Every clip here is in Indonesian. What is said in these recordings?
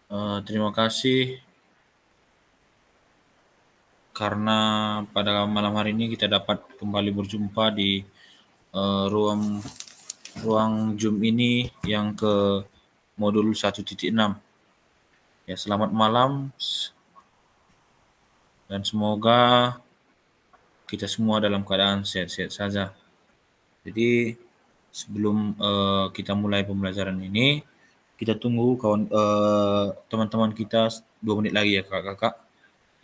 Terima kasih karena pada malam hari ini kita dapat kembali berjumpa di ruang ruang Zoom ini yang ke modul 1.6. Ya, selamat malam dan semoga kita semua dalam keadaan sehat-sehat saja. Jadi sebelum kita mulai pembelajaran ini, kita tunggu teman-teman kita 2 menit lagi ya kakak-kakak,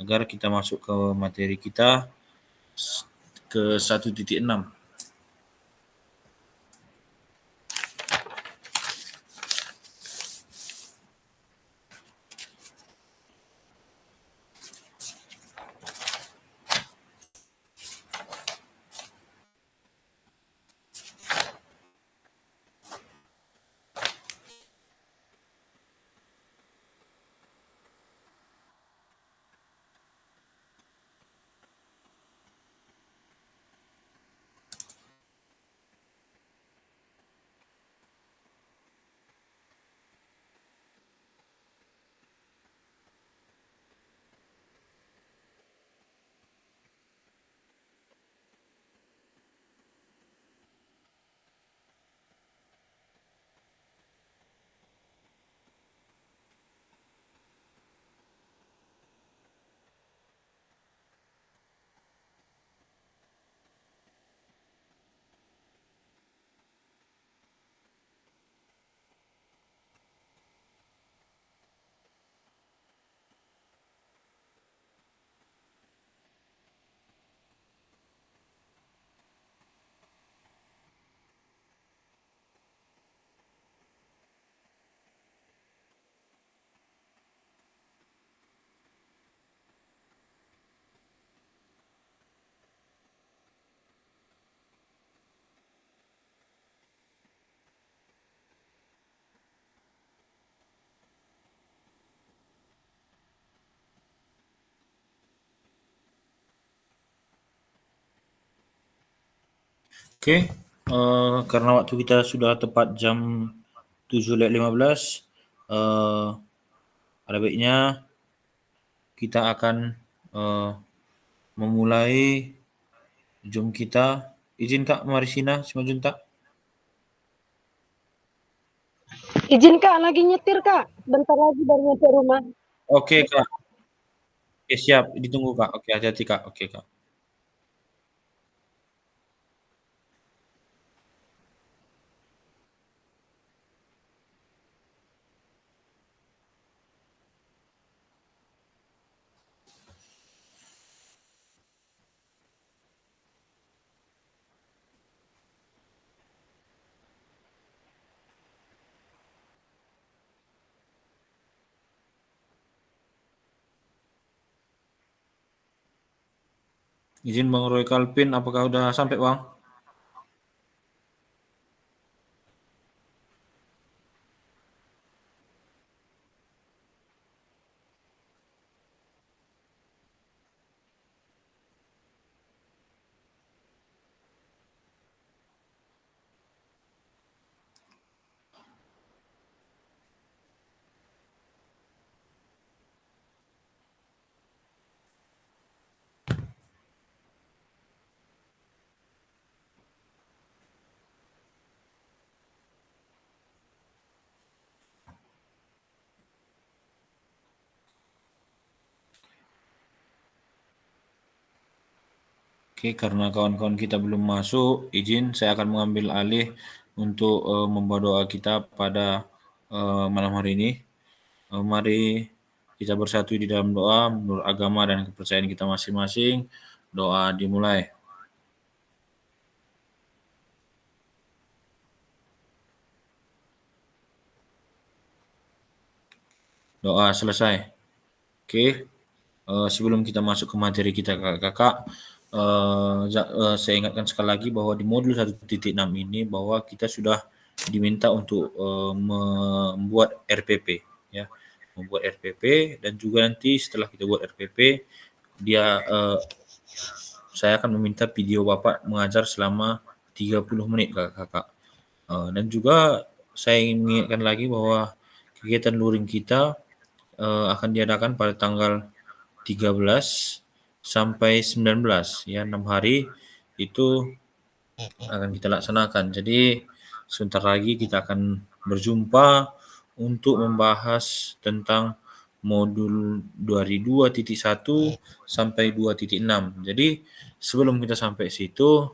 agar kita masuk ke materi kita ke 1.6. Oke, karena waktu kita sudah tepat jam 7.15, ada baiknya kita akan memulai Zoom kita. Izin Kak Marisina Simajunta. Izin Kak, lagi nyetir Kak. Bentar lagi baru nyampe rumah. Oke Kak. Oke, siap, ditunggu Kak. Oke, hati-hati Kak. Oke Kak. Izin Bang Roy Kalpin, apakah udah sampai Bang? Oke, karena kawan-kawan kita belum masuk, izin saya akan mengambil alih untuk membawa doa kita pada malam hari ini. Mari kita bersatu di dalam doa menurut agama dan kepercayaan kita masing-masing. Doa dimulai. Doa selesai. Oke, sebelum kita masuk ke materi kita kakak-kakak, saya ingatkan sekali lagi bahwa di modul 1.6 ini bahwa kita sudah diminta untuk membuat RPP, ya, membuat RPP, dan juga nanti setelah kita buat RPP, saya akan meminta video Bapak mengajar selama 30 menit kakak-kakak. Dan juga saya ingin mengingatkan lagi bahwa kegiatan luring kita akan diadakan pada tanggal 13 sampai 19 ya, 6 hari itu akan kita laksanakan. Jadi sebentar lagi kita akan berjumpa untuk membahas tentang modul dari 2.1 sampai 2.6. Jadi sebelum kita sampai situ,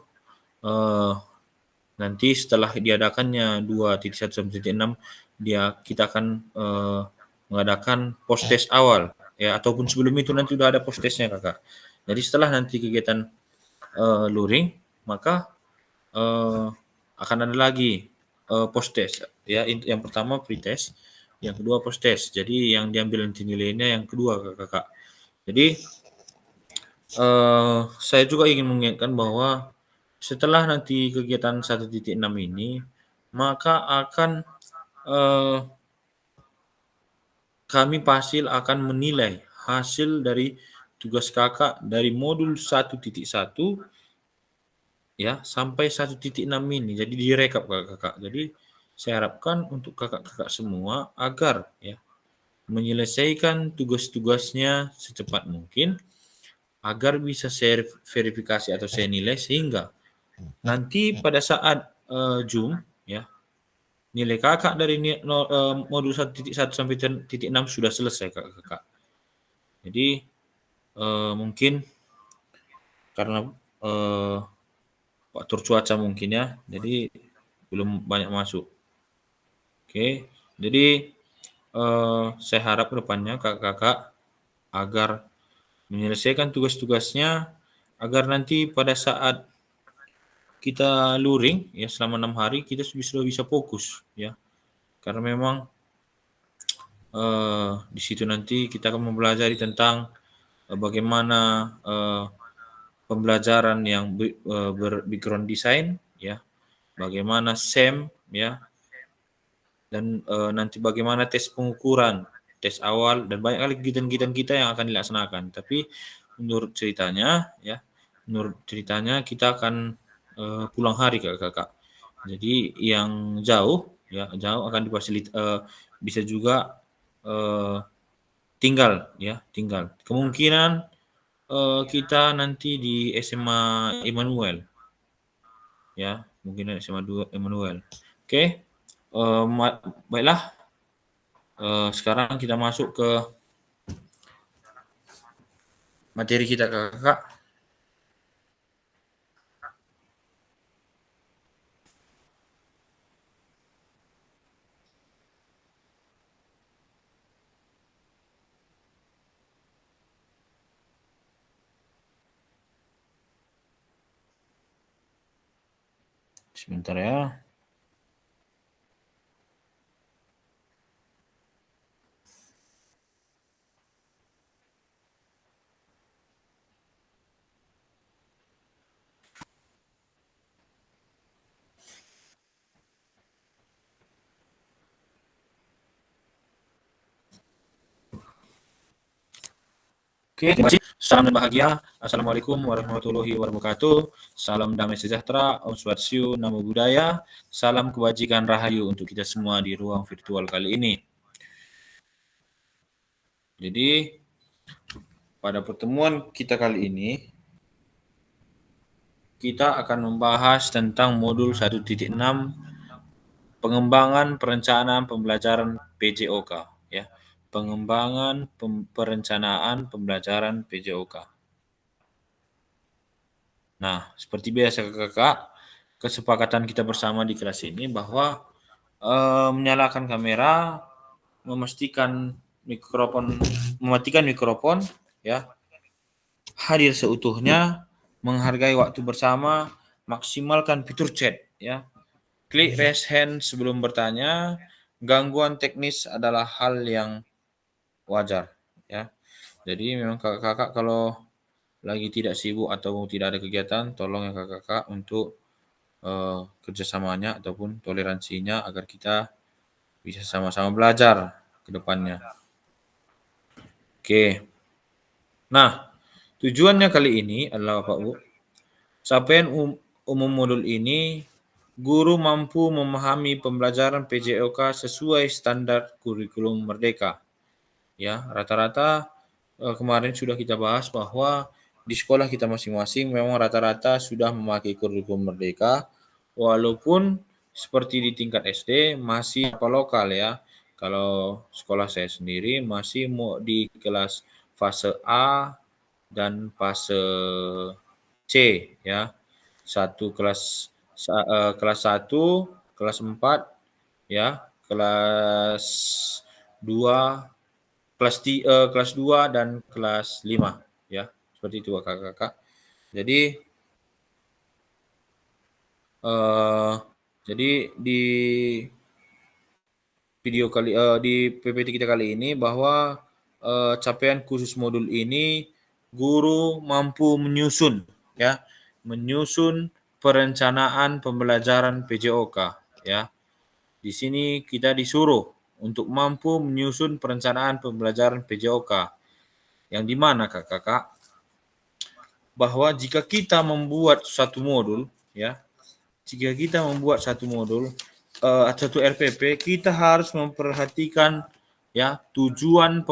nanti setelah diadakannya 2.1 sampai 2.6, kita akan mengadakan post test awal ya, ataupun sebelum itu nanti udah ada post testnya kakak. Jadi setelah nanti kegiatan luring, maka akan ada lagi post test ya. Yang pertama pre-test, yang kedua post test. Jadi yang diambil nanti nilainya yang kedua kakak. Jadi saya juga ingin mengingatkan bahwa setelah nanti kegiatan 1.6 ini, maka akan kami Pasil akan menilai hasil dari tugas kakak dari modul 1.1 ya sampai 1.6 ini. Jadi direkap kakak. Jadi saya harapkan untuk kakak-kakak semua agar ya menyelesaikan tugas-tugasnya secepat mungkin agar bisa saya verifikasi atau saya nilai sehingga nanti pada saat Zoom ya nilai kakak dari modul 1.1 sampai 1.6 sudah selesai kakak. Jadi mungkin karena faktor cuaca mungkin ya, jadi belum banyak masuk. Oke, jadi saya harap kedepannya kakak-kakak agar menyelesaikan tugas-tugasnya agar nanti pada saat kita luring ya selama 6 hari kita sudah bisa fokus ya, karena memang di situ nanti kita akan mempelajari tentang bagaimana pembelajaran yang background design ya, bagaimana SEM ya, dan nanti bagaimana tes pengukuran, tes awal, dan banyak kali kegiatan-kegiatan kita yang akan dilaksanakan. Tapi menurut ceritanya kita akan pulang hari kakak. Jadi yang jauh akan bisa juga tinggal. Kemungkinan kita nanti di SMA Immanuel ya, mungkin SMA 2 Immanuel. Oke. Baiklah, sekarang kita masuk ke materi kita kakak. Sebentar ya. Oke, terima kasih. Salam dan bahagia. Assalamualaikum warahmatullahi wabarakatuh. Salam damai sejahtera. Om Swastiastu, Namo Buddhaya. Salam kebajikan rahayu untuk kita semua di ruang virtual kali ini. Jadi, pada pertemuan kita kali ini, kita akan membahas tentang modul 1.6 pengembangan perencanaan pembelajaran PJOK ya. Pengembangan perencanaan pembelajaran PJOK. Nah, seperti biasa kakak, kesepakatan kita bersama di kelas ini bahwa menyalakan kamera, mematikan mikrofon ya, hadir seutuhnya, menghargai waktu bersama, maksimalkan fitur chat ya. Klik raise hand sebelum bertanya. Gangguan teknis adalah hal yang wajar ya. Jadi memang kakak-kakak kalau lagi tidak sibuk atau tidak ada kegiatan, tolong ya kakak-kakak untuk kerjasamanya ataupun toleransinya agar kita bisa sama-sama belajar ke depannya. Oke. Nah, tujuannya kali ini adalah Bapak Bu, capaian umum modul ini, guru mampu memahami pembelajaran PJOK sesuai standar kurikulum Merdeka ya. Rata-rata kemarin sudah kita bahas bahwa di sekolah kita masing-masing memang rata-rata sudah memakai kurikulum Merdeka, walaupun seperti di tingkat SD masih lokal ya. Kalau sekolah saya sendiri masih mau di kelas fase A dan fase C ya. Kelas 1, kelas 4 ya, kelas 2, kelas 2 dan kelas 5 ya. Seperti itu Kakak-kakak. Jadi di di PPT kita kali ini bahwa capaian khusus modul ini guru mampu menyusun perencanaan pembelajaran PJOK ya. Di sini kita disuruh untuk mampu menyusun perencanaan pembelajaran PJOK. Yang di mana Kakak? Bahwa jika kita membuat satu modul ya, satu RPP, kita harus memperhatikan ya tujuan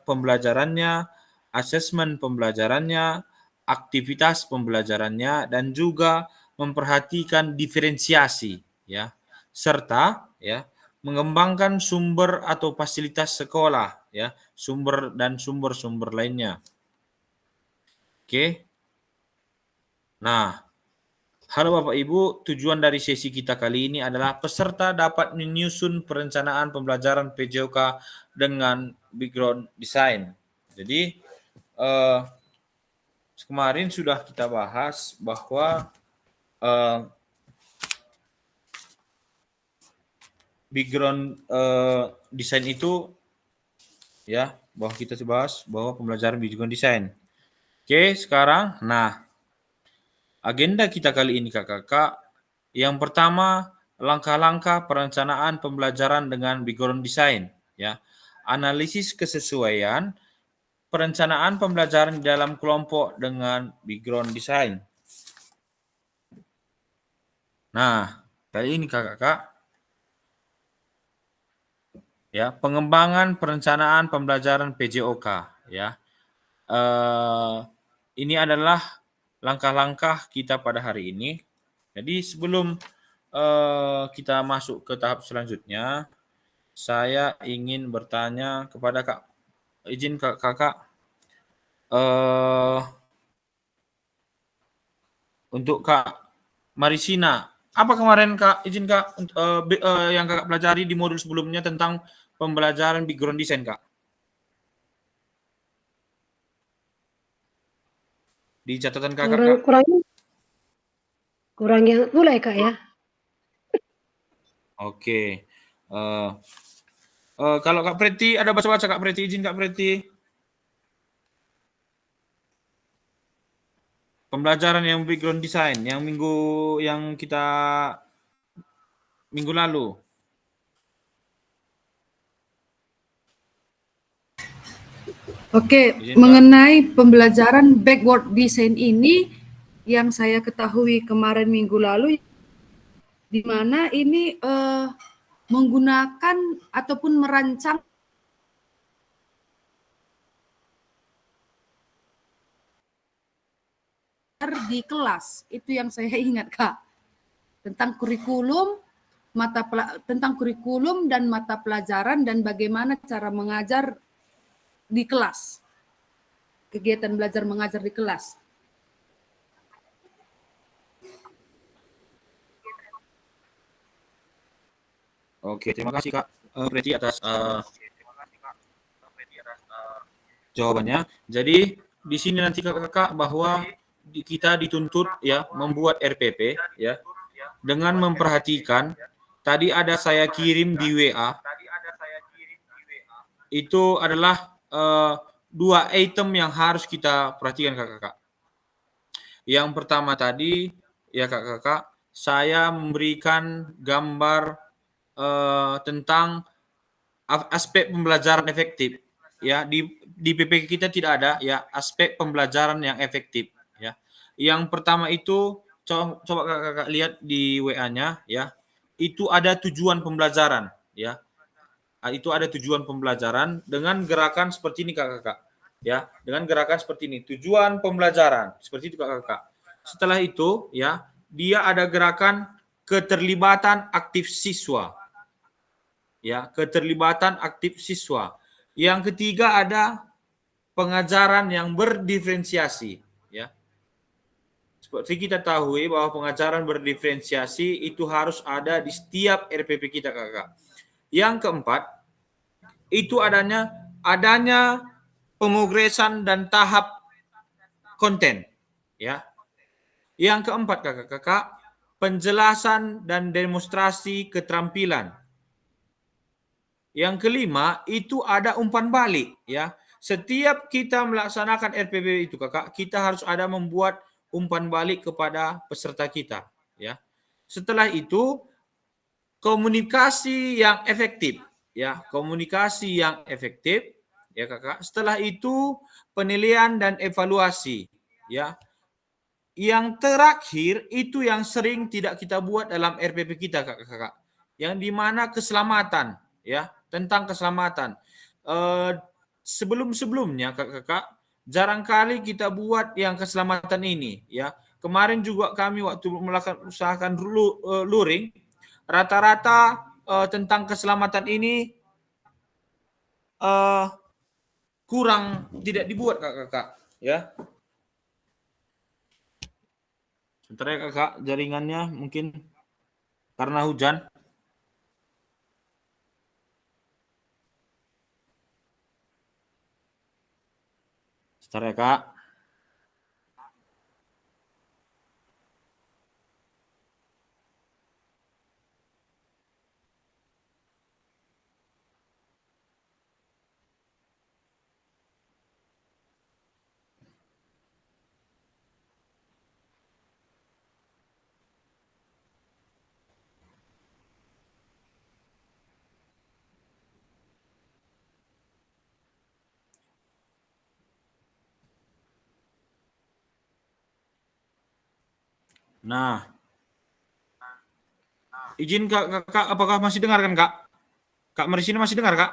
pembelajarannya, asesmen pembelajarannya, aktivitas pembelajarannya, dan juga memperhatikan diferensiasi ya, serta ya mengembangkan sumber atau fasilitas sekolah ya, sumber-sumber lainnya. Oke. Nah, halo Bapak Ibu, tujuan dari sesi kita kali ini adalah peserta dapat menyusun perencanaan pembelajaran PJOK dengan background design. Jadi kemarin sudah kita bahas bahwa background design itu ya, bahwa kita bahas bahwa pembelajaran background design. Oke, sekarang agenda kita kali ini Kakak, yang pertama langkah-langkah perencanaan pembelajaran dengan background design ya. Analisis kesesuaian perencanaan pembelajaran di dalam kelompok dengan background design. Nah, kali ini Kakak ya, pengembangan perencanaan pembelajaran PJOK ya. Ini adalah langkah-langkah kita pada hari ini. Jadi sebelum kita masuk ke tahap selanjutnya, saya ingin bertanya kepada Kakak, untuk Kak Marisina, apa kemarin izin Kak yang Kakak pelajari di modul sebelumnya tentang pembelajaran background design Kak? Di catatan Kakak Kak? Kurang yang mulai Kak ya. Oke. Kalau Kak Preti ada baca-baca Kak Preti, izin Kak Preti. Pembelajaran yang background design yang kita minggu lalu. Oke, mengenai pembelajaran backward design ini yang saya ketahui kemarin minggu lalu, di mana ini menggunakan ataupun merancang di kelas. Itu yang saya ingat Kak, tentang kurikulum dan mata pelajaran dan bagaimana cara mengajar di kelas, kegiatan belajar mengajar di kelas. Oke, terima kasih Kak Preti atas jawabannya. Jadi di sini nanti Kakak bahwa kita dituntut ya membuat RPP ya dengan memperhatikan tadi ada saya kirim di WA. Itu adalah 2 item yang harus kita perhatikan Kakak. Yang pertama tadi ya Kakak, saya memberikan gambar tentang aspek pembelajaran efektif ya. Di PPK kita tidak ada ya aspek pembelajaran yang efektif ya. Yang pertama itu coba Kakak lihat di WA-nya ya. Itu ada tujuan pembelajaran ya. Itu ada tujuan pembelajaran dengan gerakan seperti ini kakak-kakak. Ya, dengan gerakan seperti ini. Tujuan pembelajaran seperti itu kakak-kakak. Setelah itu ya, dia ada gerakan keterlibatan aktif siswa. Ya, keterlibatan aktif siswa. Yang ketiga ada pengajaran yang berdiferensiasi, ya. Seperti kita tahu bahwa pengajaran berdiferensiasi itu harus ada di setiap RPP kita, kakak. Yang keempat, itu adanya pemrograman dan tahap konten, ya. Yang keempat, kakak-kakak, penjelasan dan demonstrasi keterampilan. Yang kelima, itu ada umpan balik, ya. Setiap kita melaksanakan RPP itu, kakak, kita harus ada membuat umpan balik kepada peserta kita, ya. Setelah itu, komunikasi yang efektif, ya. Komunikasi yang efektif, ya, kakak. Setelah itu, penilaian dan evaluasi, ya. Yang terakhir itu yang sering tidak kita buat dalam RPP kita, kakak-kakak. Yang dimana keselamatan, ya, tentang keselamatan. Sebelum-sebelumnya, kakak-kakak, jarang kali kita buat yang keselamatan ini, ya. Kemarin juga kami waktu melakukan usahakan luring, rata-rata tentang keselamatan ini kurang tidak dibuat, kakak-kakak, ya. Sebentar ya kakak, jaringannya mungkin karena hujan. Sebentar ya kak. Nah, izin kak, apakah masih dengar kan kak? Kak Marisini masih dengar kak?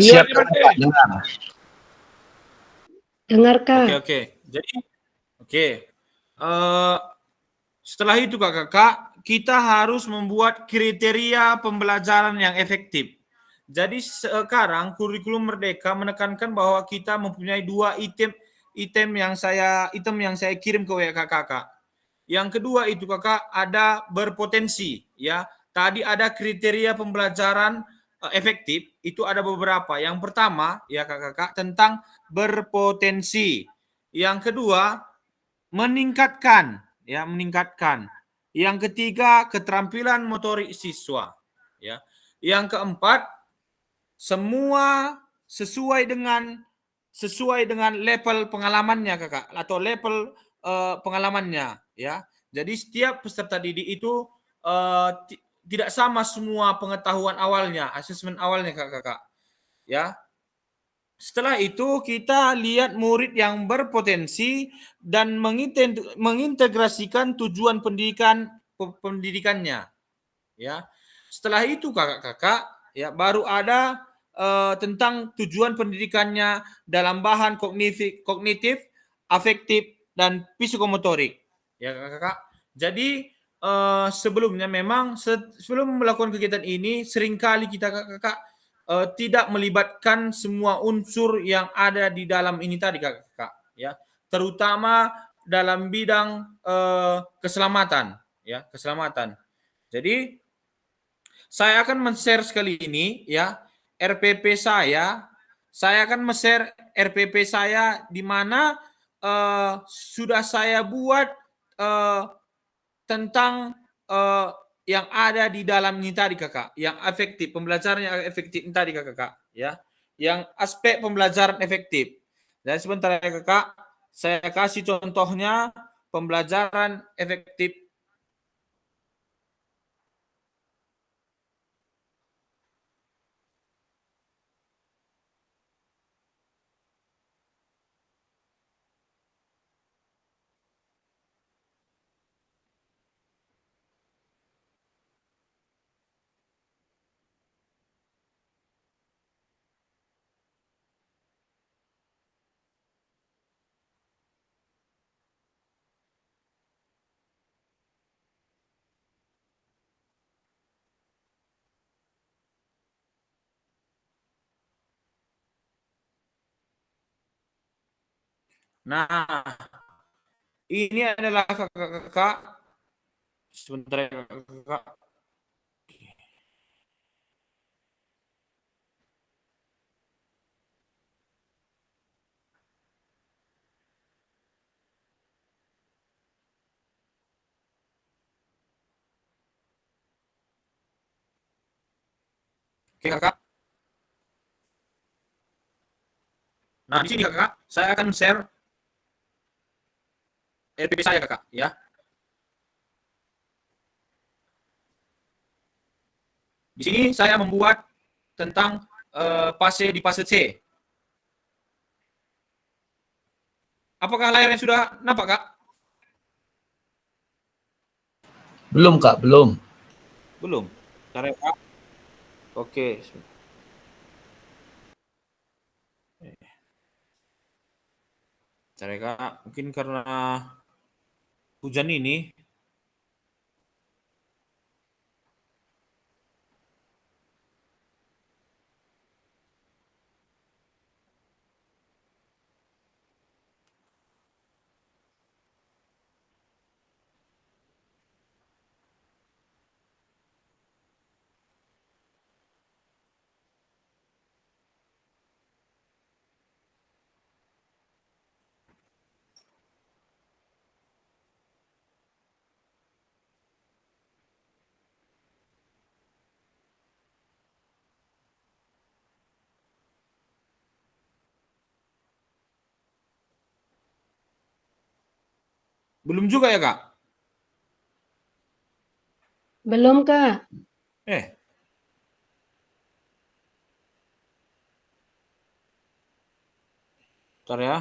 Siap, dengar. Dengar, Kak. Oke. Jadi, oke. Setelah itu kakak, kita harus membuat kriteria pembelajaran yang efektif. Jadi sekarang kurikulum Merdeka menekankan bahwa kita mempunyai 2 item yang saya kirim ke WA kakak. Yang kedua itu kakak ada berpotensi, ya. Tadi ada kriteria pembelajaran efektif, itu ada beberapa. Yang pertama ya kakak tentang berpotensi. Yang kedua meningkatkan, ya, meningkatkan. Yang ketiga keterampilan motorik siswa, ya. Yang keempat semua sesuai dengan level pengalamannya kakak atau level pengalamannya, ya. Jadi setiap peserta didik itu tidak sama semua pengetahuan awalnya, asesmen awalnya kakak, ya. Setelah itu kita lihat murid yang berpotensi dan mengintegrasikan tujuan pendidikannya, ya. Setelah itu kakak-kakak, ya, baru ada tentang tujuan pendidikannya dalam bahan kognitif, afektif dan psikomotorik, ya kakak. Jadi sebelumnya memang sebelum melakukan kegiatan ini seringkali kita kakak tidak melibatkan semua unsur yang ada di dalam ini tadi kakak, ya, terutama dalam bidang keselamatan, ya, keselamatan. Jadi saya akan men-share sekali ini, ya, RPP saya akan men-share RPP saya di mana sudah saya buat tentang yang ada di dalam ini tadi kakak, yang efektif, pembelajaran yang efektif ini tadi kakak, ya, yang aspek pembelajaran efektif. Dan sebentar ya kakak, saya kasih contohnya pembelajaran efektif. Nah, ini adalah kakak-kakak. Sebentar ya kakak. Oke kakak. Nah di sini kakak, saya akan share RPP saya kakak, ya. Di sini saya membuat tentang fase di fase C. Apakah layarnya sudah nampak kak? Belum Kak, belum. Belum. Bentar ya kak. Oke. Bentar ya kak. Mungkin karena hujan ini. Belum juga ya kak? Belum, Kak. Eh. Bentar ya.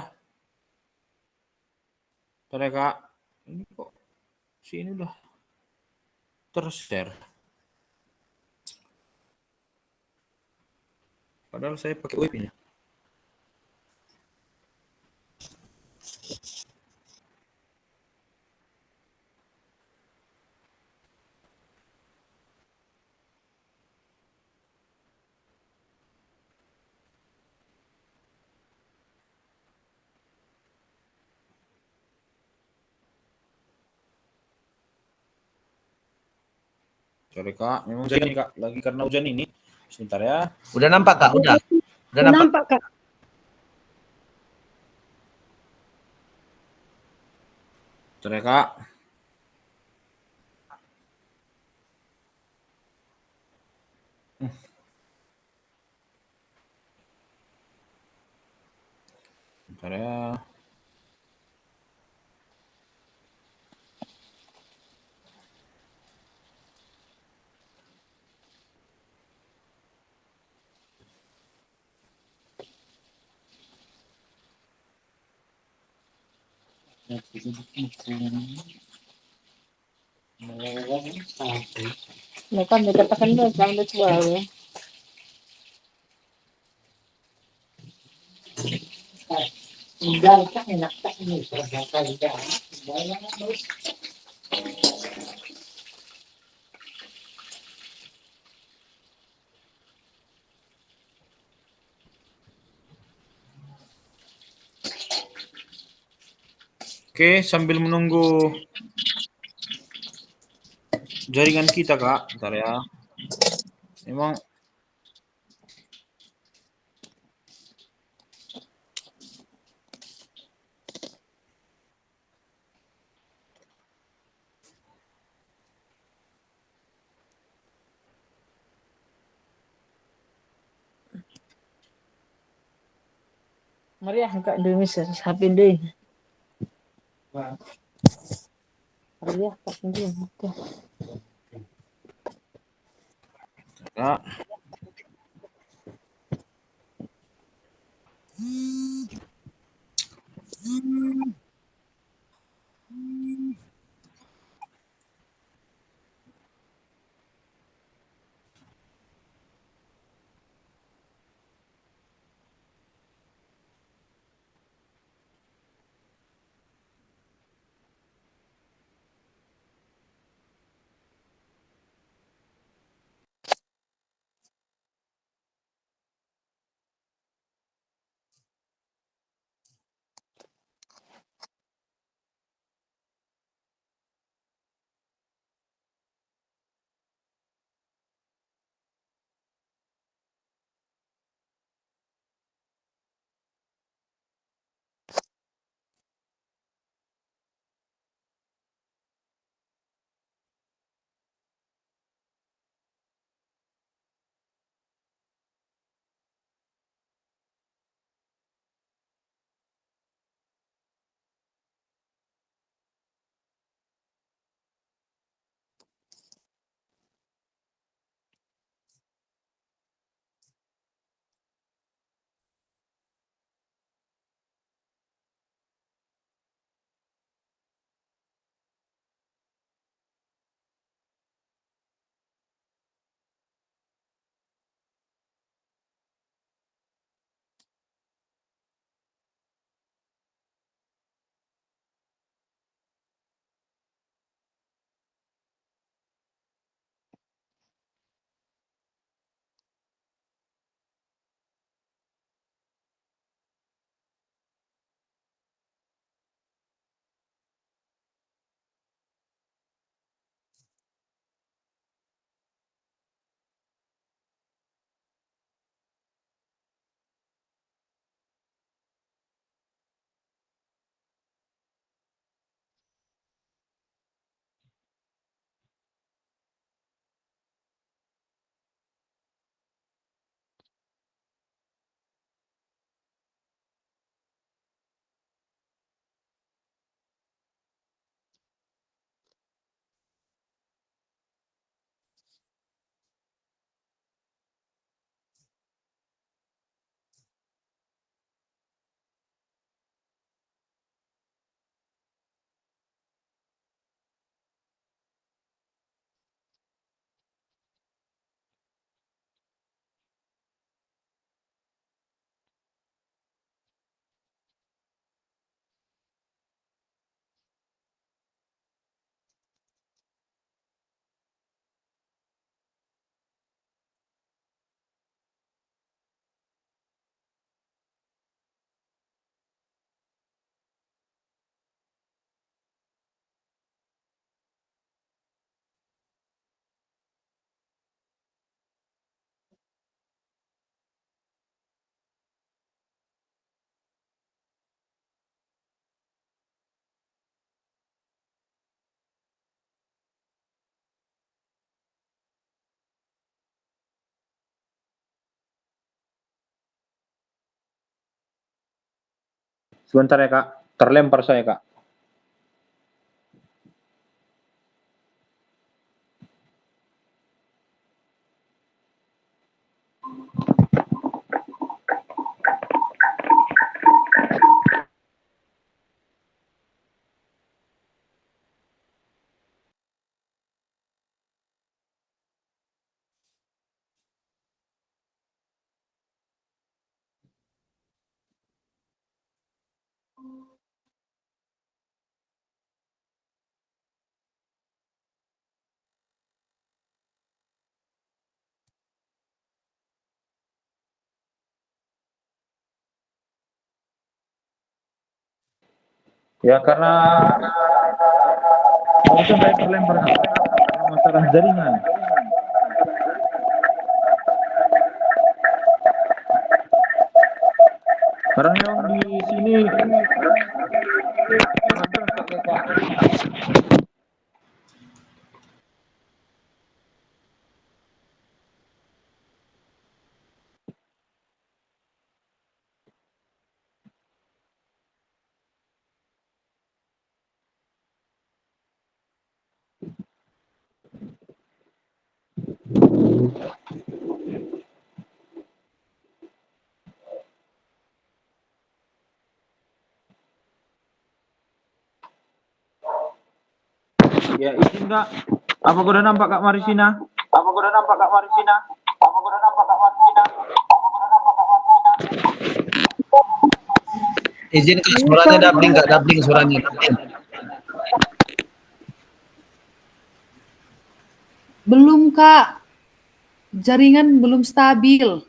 Bentar ya kak. Ini kok sini udah tershare. Padahal saya pakai WIP-nya. Sorry kak, memang hujan ini kak. Lagi karena hujan ini. Sebentar ya. Udah nampak Kak? Udah. Udah Udah nampak. nampak, Kak. Bentar ya kak. Bentar ya. Mereka dikatakan jangan dijual ya. Oke, sambil menunggu jaringan kita kak. Bentar ya. Memang Maria Kak Indonesia sapi deh. Maria Kak Indonesia. kak. Sebentar ya Kak, terlempar saya Kak. Ya karena harusnya saya terlempar Kak, karena masalah jaringan. Karena yang di sini sangat dekat ya Kak. Ya izin Kak, apa udah nampak Kak Marisina? Apa udah nampak Kak Marisina? Apa udah nampak Kak Marisina? Izin Kak, suaranya doubling Kak, doubling suaranya. Doubling. Belum, Kak. Jaringan belum stabil.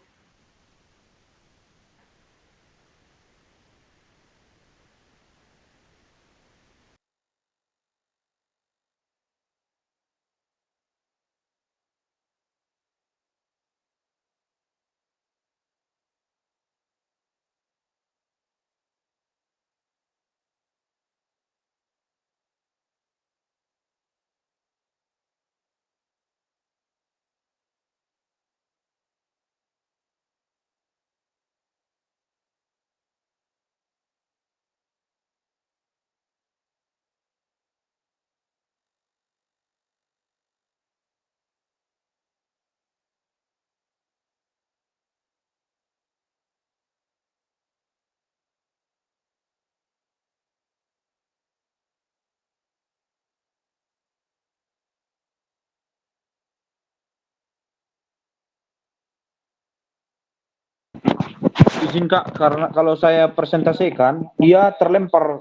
Izin Kak, karena kalau saya presentasikan, dia terlempar,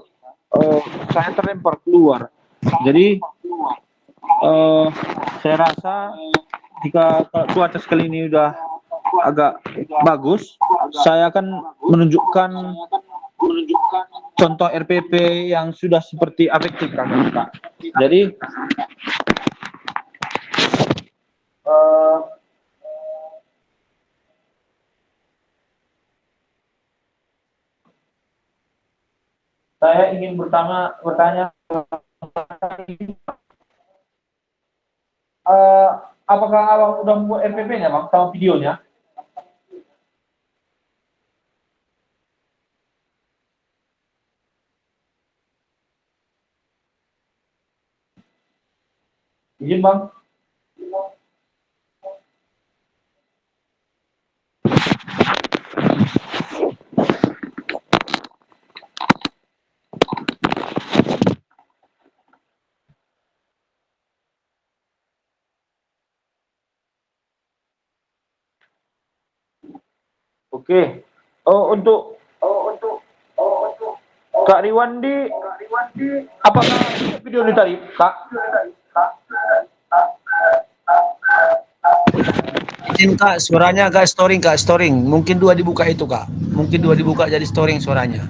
saya terlempar keluar. Jadi saya rasa jika cuaca sekali ini udah agak bagus, saya akan menunjukkan contoh RPP yang sudah seperti efektif Kak. Jadi saya ingin bertanya apakah Abang udah membuat RPP-nya Bang sama videonya? Izin Bang. Oke. Untuk Kak Riwandi, apakah video ini tadi, Kak? Izin Kak, suaranya agak storing Kak, storing. Mungkin dua dibuka itu Kak. Mungkin dua dibuka jadi storing suaranya.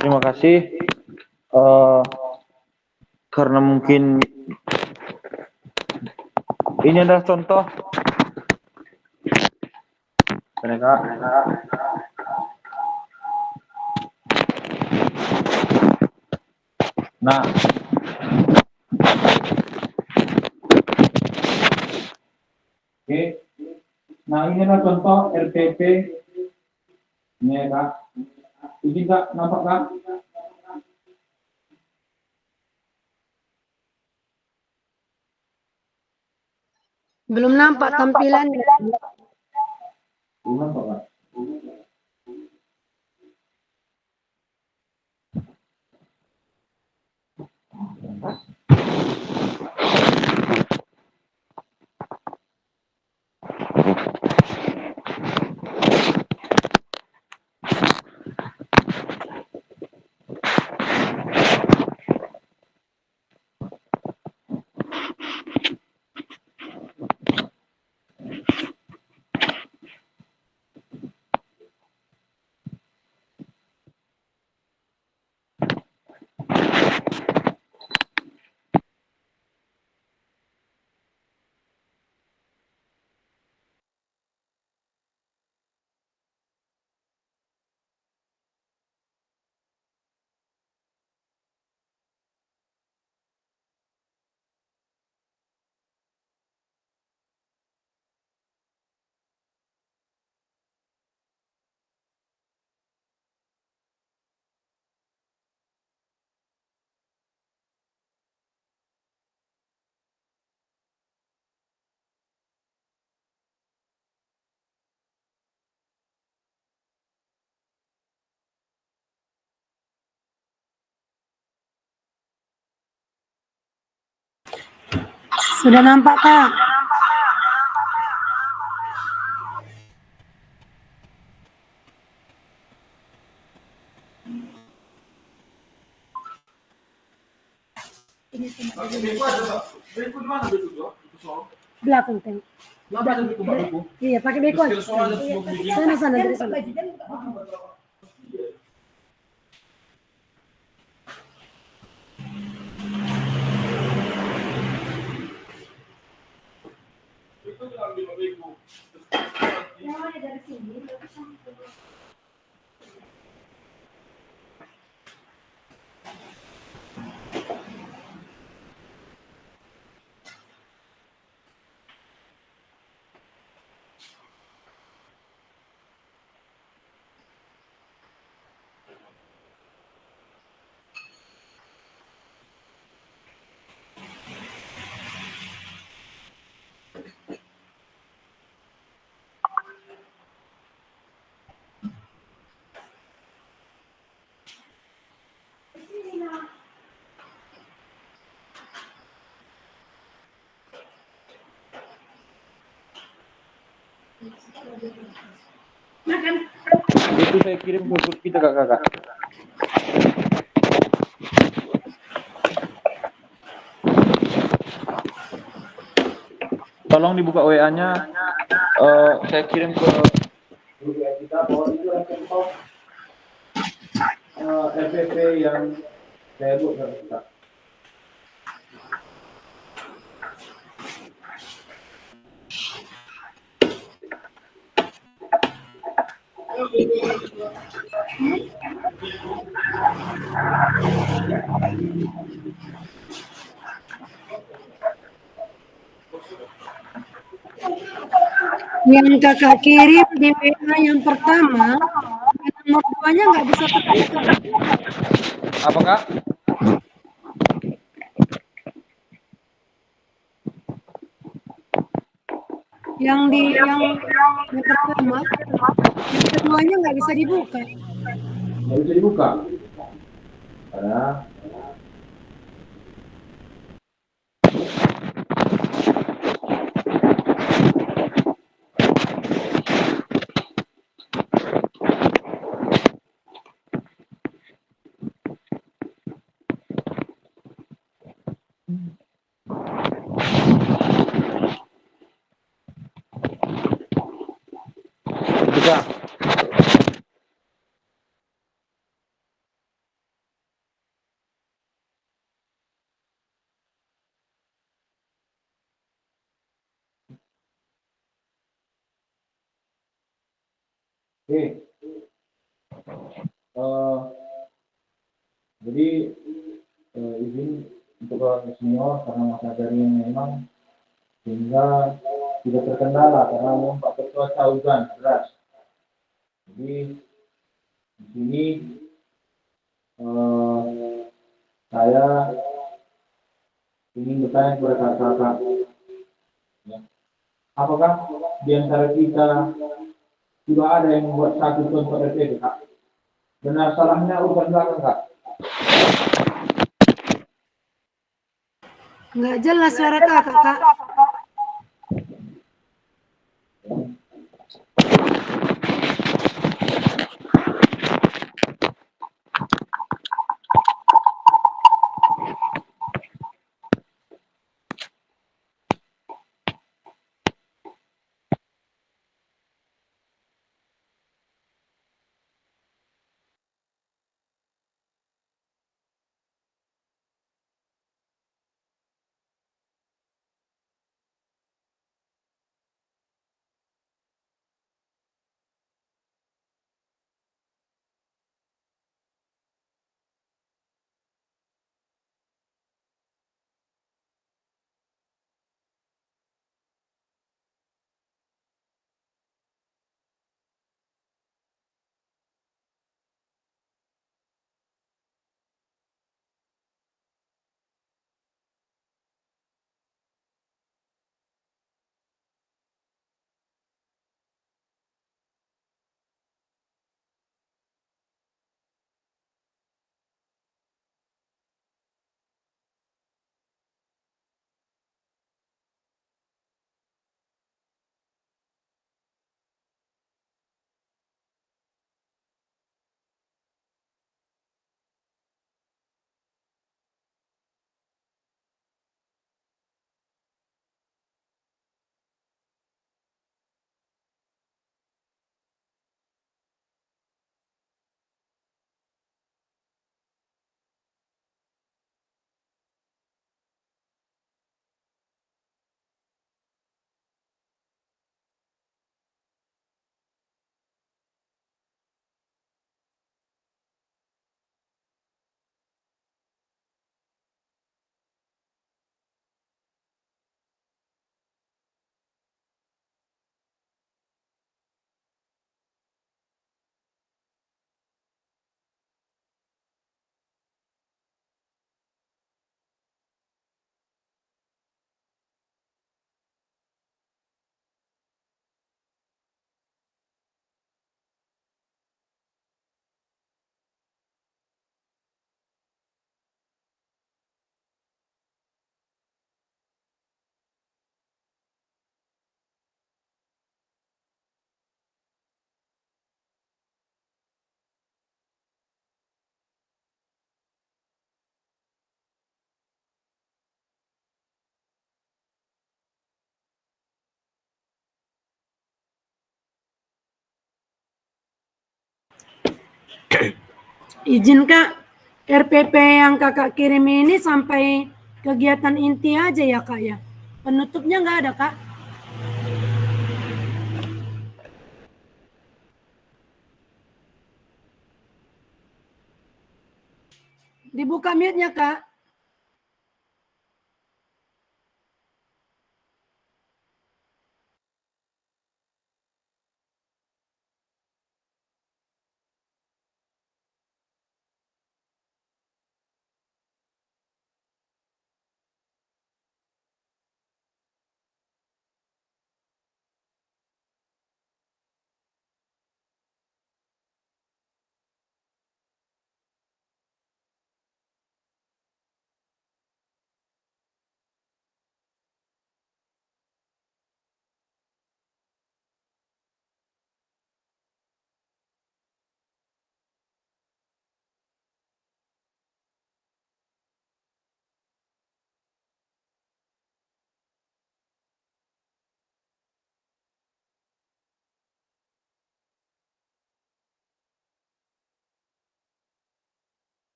Terima kasih. Eh, karena mungkin ini adalah contoh mereka. Nah, oke. Nah, ini adalah contoh RPP. Ini ya, Kak. Ini Kak, nampak Kak? Belum nampak tampilannya. Belum nampak Kak? Sudah nampak, Kak? Belakang, tengok. Iya, pakai beko. Sana, dari sana. Itu saya kirim ke grup kita Kakak. Tolong dibuka WA-nya. Saya kirim ke grup WA kita bahwa itu adalah contoh RPP yang saya buat dari kita. Yang kakak kirim di WA yang pertama, nomor 2-nya nggak bisa terbuka. Apa Kak? Yang pertama, yang keduanya nggak bisa dibuka. Nggak bisa dibuka. Karena bisa. Oke. Jadi izin untuk ke senior karena masa jaringan memang sehingga tidak terkendala karena memang cuaca hujan deras. Jadi di sini saya ingin bertanya kepada kakak, ya, apakah di antara kita sudah ada yang membuat satu contoh RPP, Kak? Benar salahnya urusan belakang, Kak? Nggak jelas suara kakak, Kak. Izin Kak, RPP yang kakak kirim ini sampai kegiatan inti aja ya Kak ya? Penutupnya nggak ada Kak? Dibuka mute-nya Kak.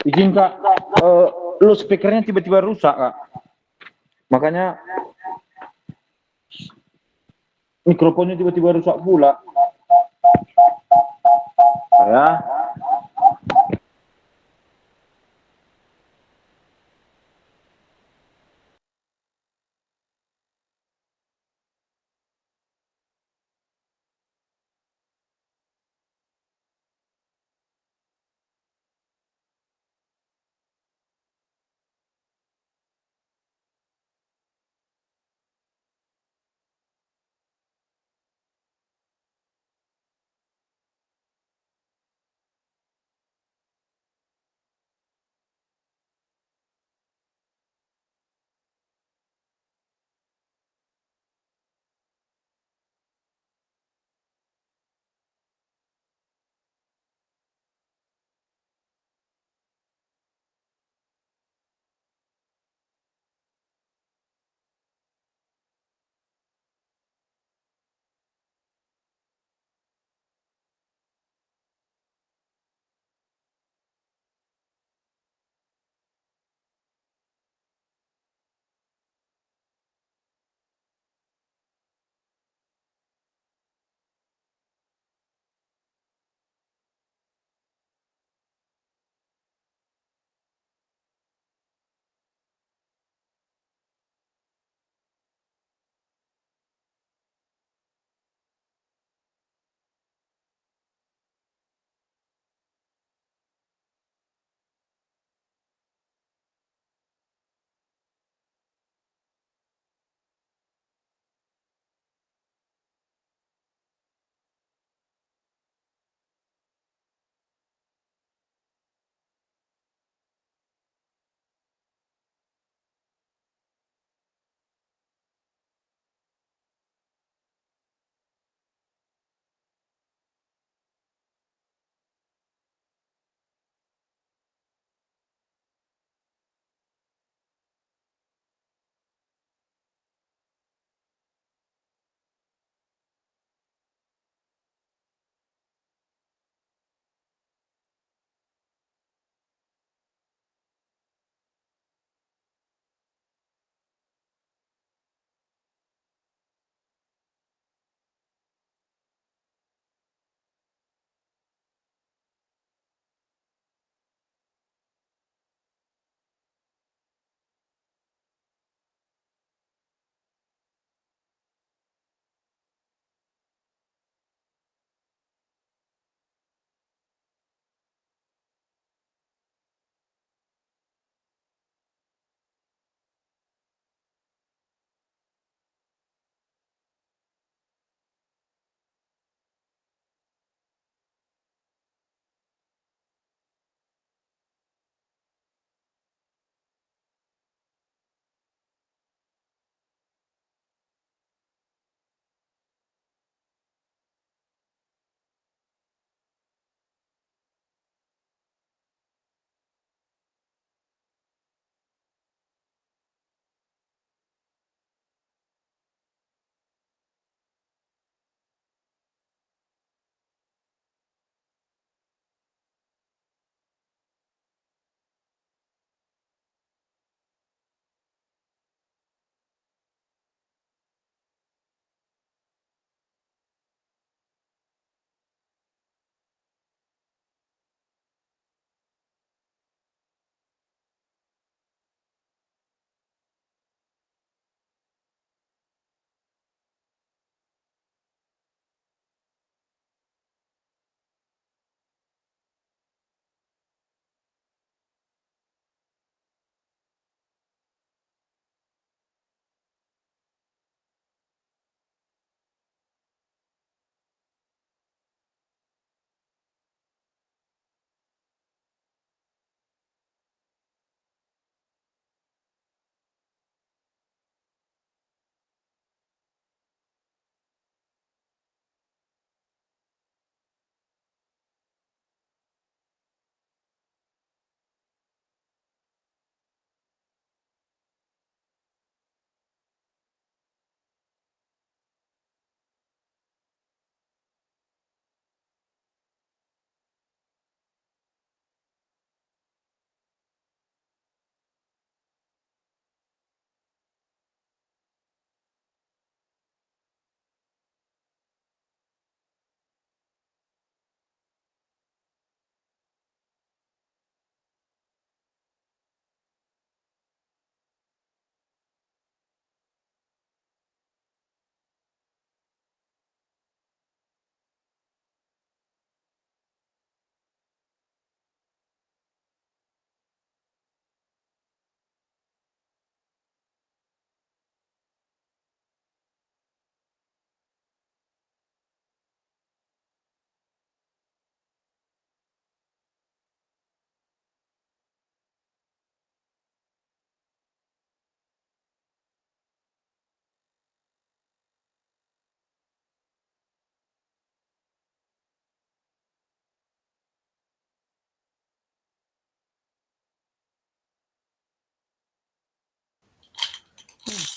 Izin Kak, lo speakernya tiba-tiba rusak, Kak. Makanya mikrofonnya tiba-tiba rusak pula. Ya.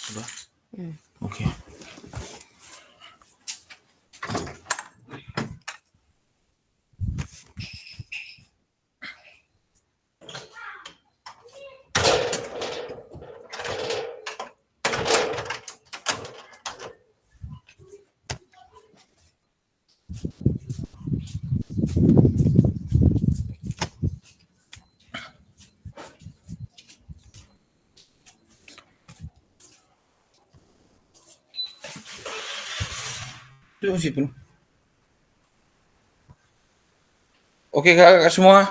Sudah? Hmm. Oke. Itu situ. Oke Kak semua,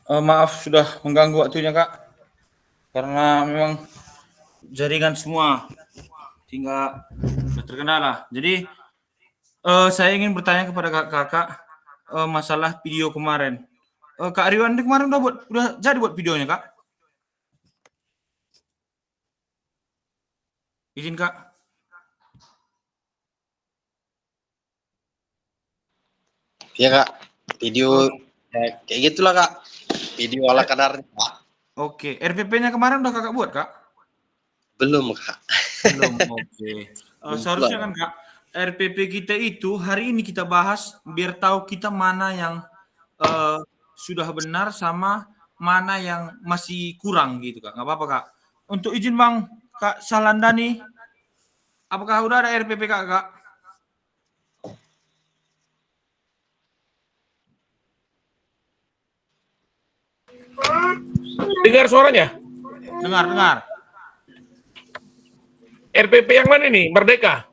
maaf sudah mengganggu waktunya Kak, karena memang jaringan semua hingga sudah terkendala. Jadi saya ingin bertanya kepada kakak masalah video kemarin. Kak Riwan kemarin udah jadi buat videonya Kak? Izin Kak. Iya kak, video kayak gitulah kak, video ala kadarnya kak. Oke, RPP-nya kemarin udah kakak buat Kak? Belum kak. Belum. Oke. Seharusnya kan Kak, RPP kita itu hari ini kita bahas biar tahu kita mana yang sudah benar sama mana yang masih kurang gitu Kak. Nggak apa-apa Kak. Untuk izin Bang Kak Salandani, apakah udah ada RPP Kak? Dengar suaranya? Dengar. RPP yang mana nih? Merdeka?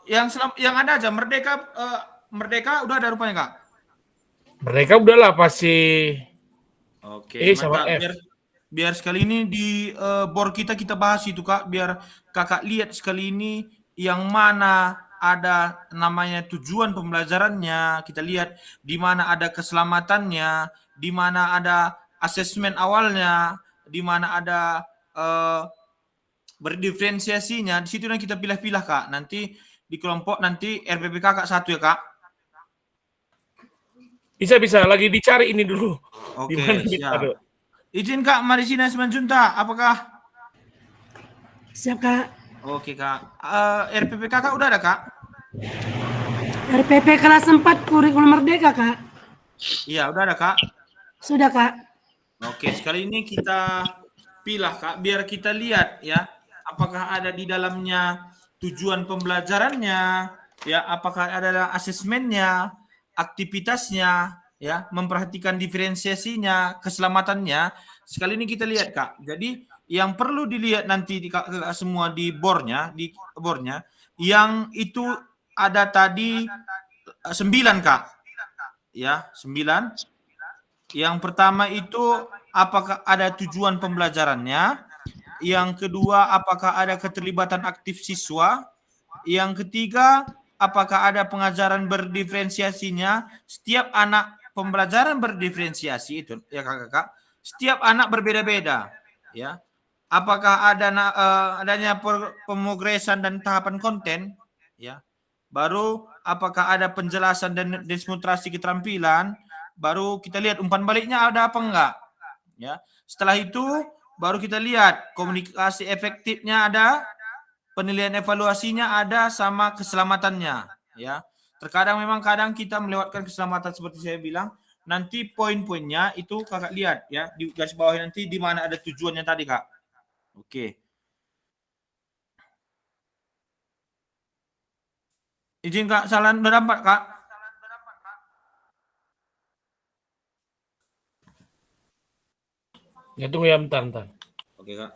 Yang ada aja Merdeka udah ada rupanya Kak. Merdeka udahlah pasti. Oke, Sama mantap. F. Biar sekali ini di bor kita bahas itu Kak, biar Kakak lihat sekali ini yang mana ada namanya tujuan pembelajarannya, kita lihat di mana ada keselamatannya, di mana ada asesmen awalnya, di mana ada berdiferensiasinya. Di situ yang kita pilih-pilih Kak. Nanti di kelompok nanti RPP Kakak satu ya Kak. Bisa. Lagi dicari ini dulu. Oke, siap. siap. Izin Kak Marisina Simanjunta, apakah? Siap Kak. Oke Kak. RPP Kakak udah ada Kak? RPP kelas 4 kurikulum merdeka Kak. Iya, udah ada Kak. Sudah Kak. Oke, sekali ini kita pilih Kak, biar kita lihat ya, apakah ada di dalamnya tujuan pembelajarannya, ya, apakah ada asesmennya, aktivitasnya, ya, memperhatikan diferensiasinya, keselamatannya. Sekali ini kita lihat Kak. Jadi yang perlu dilihat nanti di semua di bornya, yang itu ada tadi 9 Kak. Ya, 9. Yang pertama itu apakah ada tujuan pembelajarannya? Yang kedua, apakah ada keterlibatan aktif siswa? Yang ketiga, apakah ada pengajaran berdiferensiasinya? Setiap anak pembelajaran berdiferensiasi itu ya Kakak. Setiap anak berbeda-beda, ya. Apakah ada adanya pemrogresan dan tahapan konten, ya. Baru apakah ada penjelasan dan demonstrasi keterampilan? Baru kita lihat umpan baliknya ada apa enggak, ya. Setelah itu baru kita lihat komunikasi efektifnya ada, penilaian evaluasinya ada, sama keselamatannya, ya. Terkadang memang kadang kita melewatkan keselamatan seperti saya bilang. Nanti poin-poinnya itu Kakak lihat ya di garis bawah nanti di mana ada tujuannya tadi Kak. Oke. Izin Kak, salah udah dapat Kak? Ya tunggu ya bentar. Oke Kak.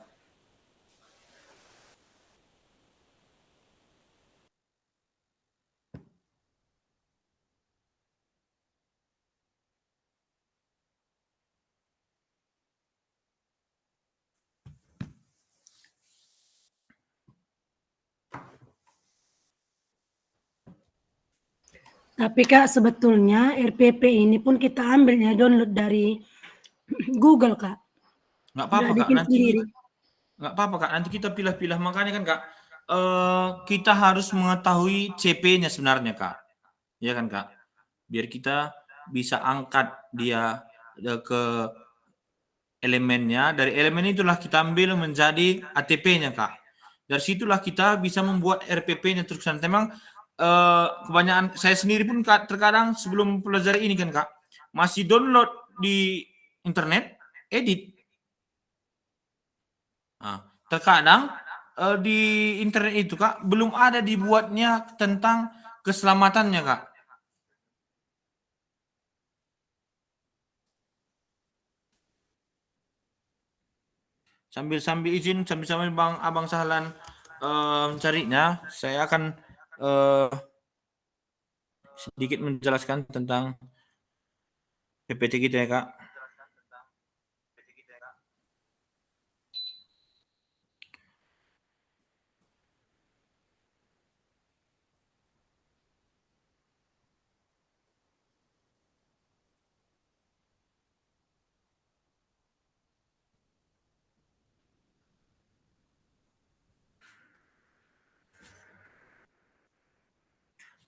Tapi Kak sebetulnya RPP ini pun kita ambilnya download dari Google Kak. Nggak apa-apa Nggak Kak, bikin nanti sendiri. nggak apa-apa Kak, nanti kita pilih-pilih. Makanya kan Kak, kita harus mengetahui CP-nya sebenarnya Kak, ya kan Kak, biar kita bisa angkat dia ke elemennya. Dari elemen itulah kita ambil menjadi ATP-nya Kak. Dari situlah kita bisa membuat RPP-nya terkesan. Memang kebanyakan saya sendiri pun terkadang sebelum pelajari ini kan Kak, masih download di internet, edit. Nah, terkadang di internet itu Kak belum ada dibuatnya tentang keselamatannya Kak. Sambil izin, sambil Bang Abang Sahlan mencarinya, saya akan sedikit menjelaskan tentang PPT kita ya Kak.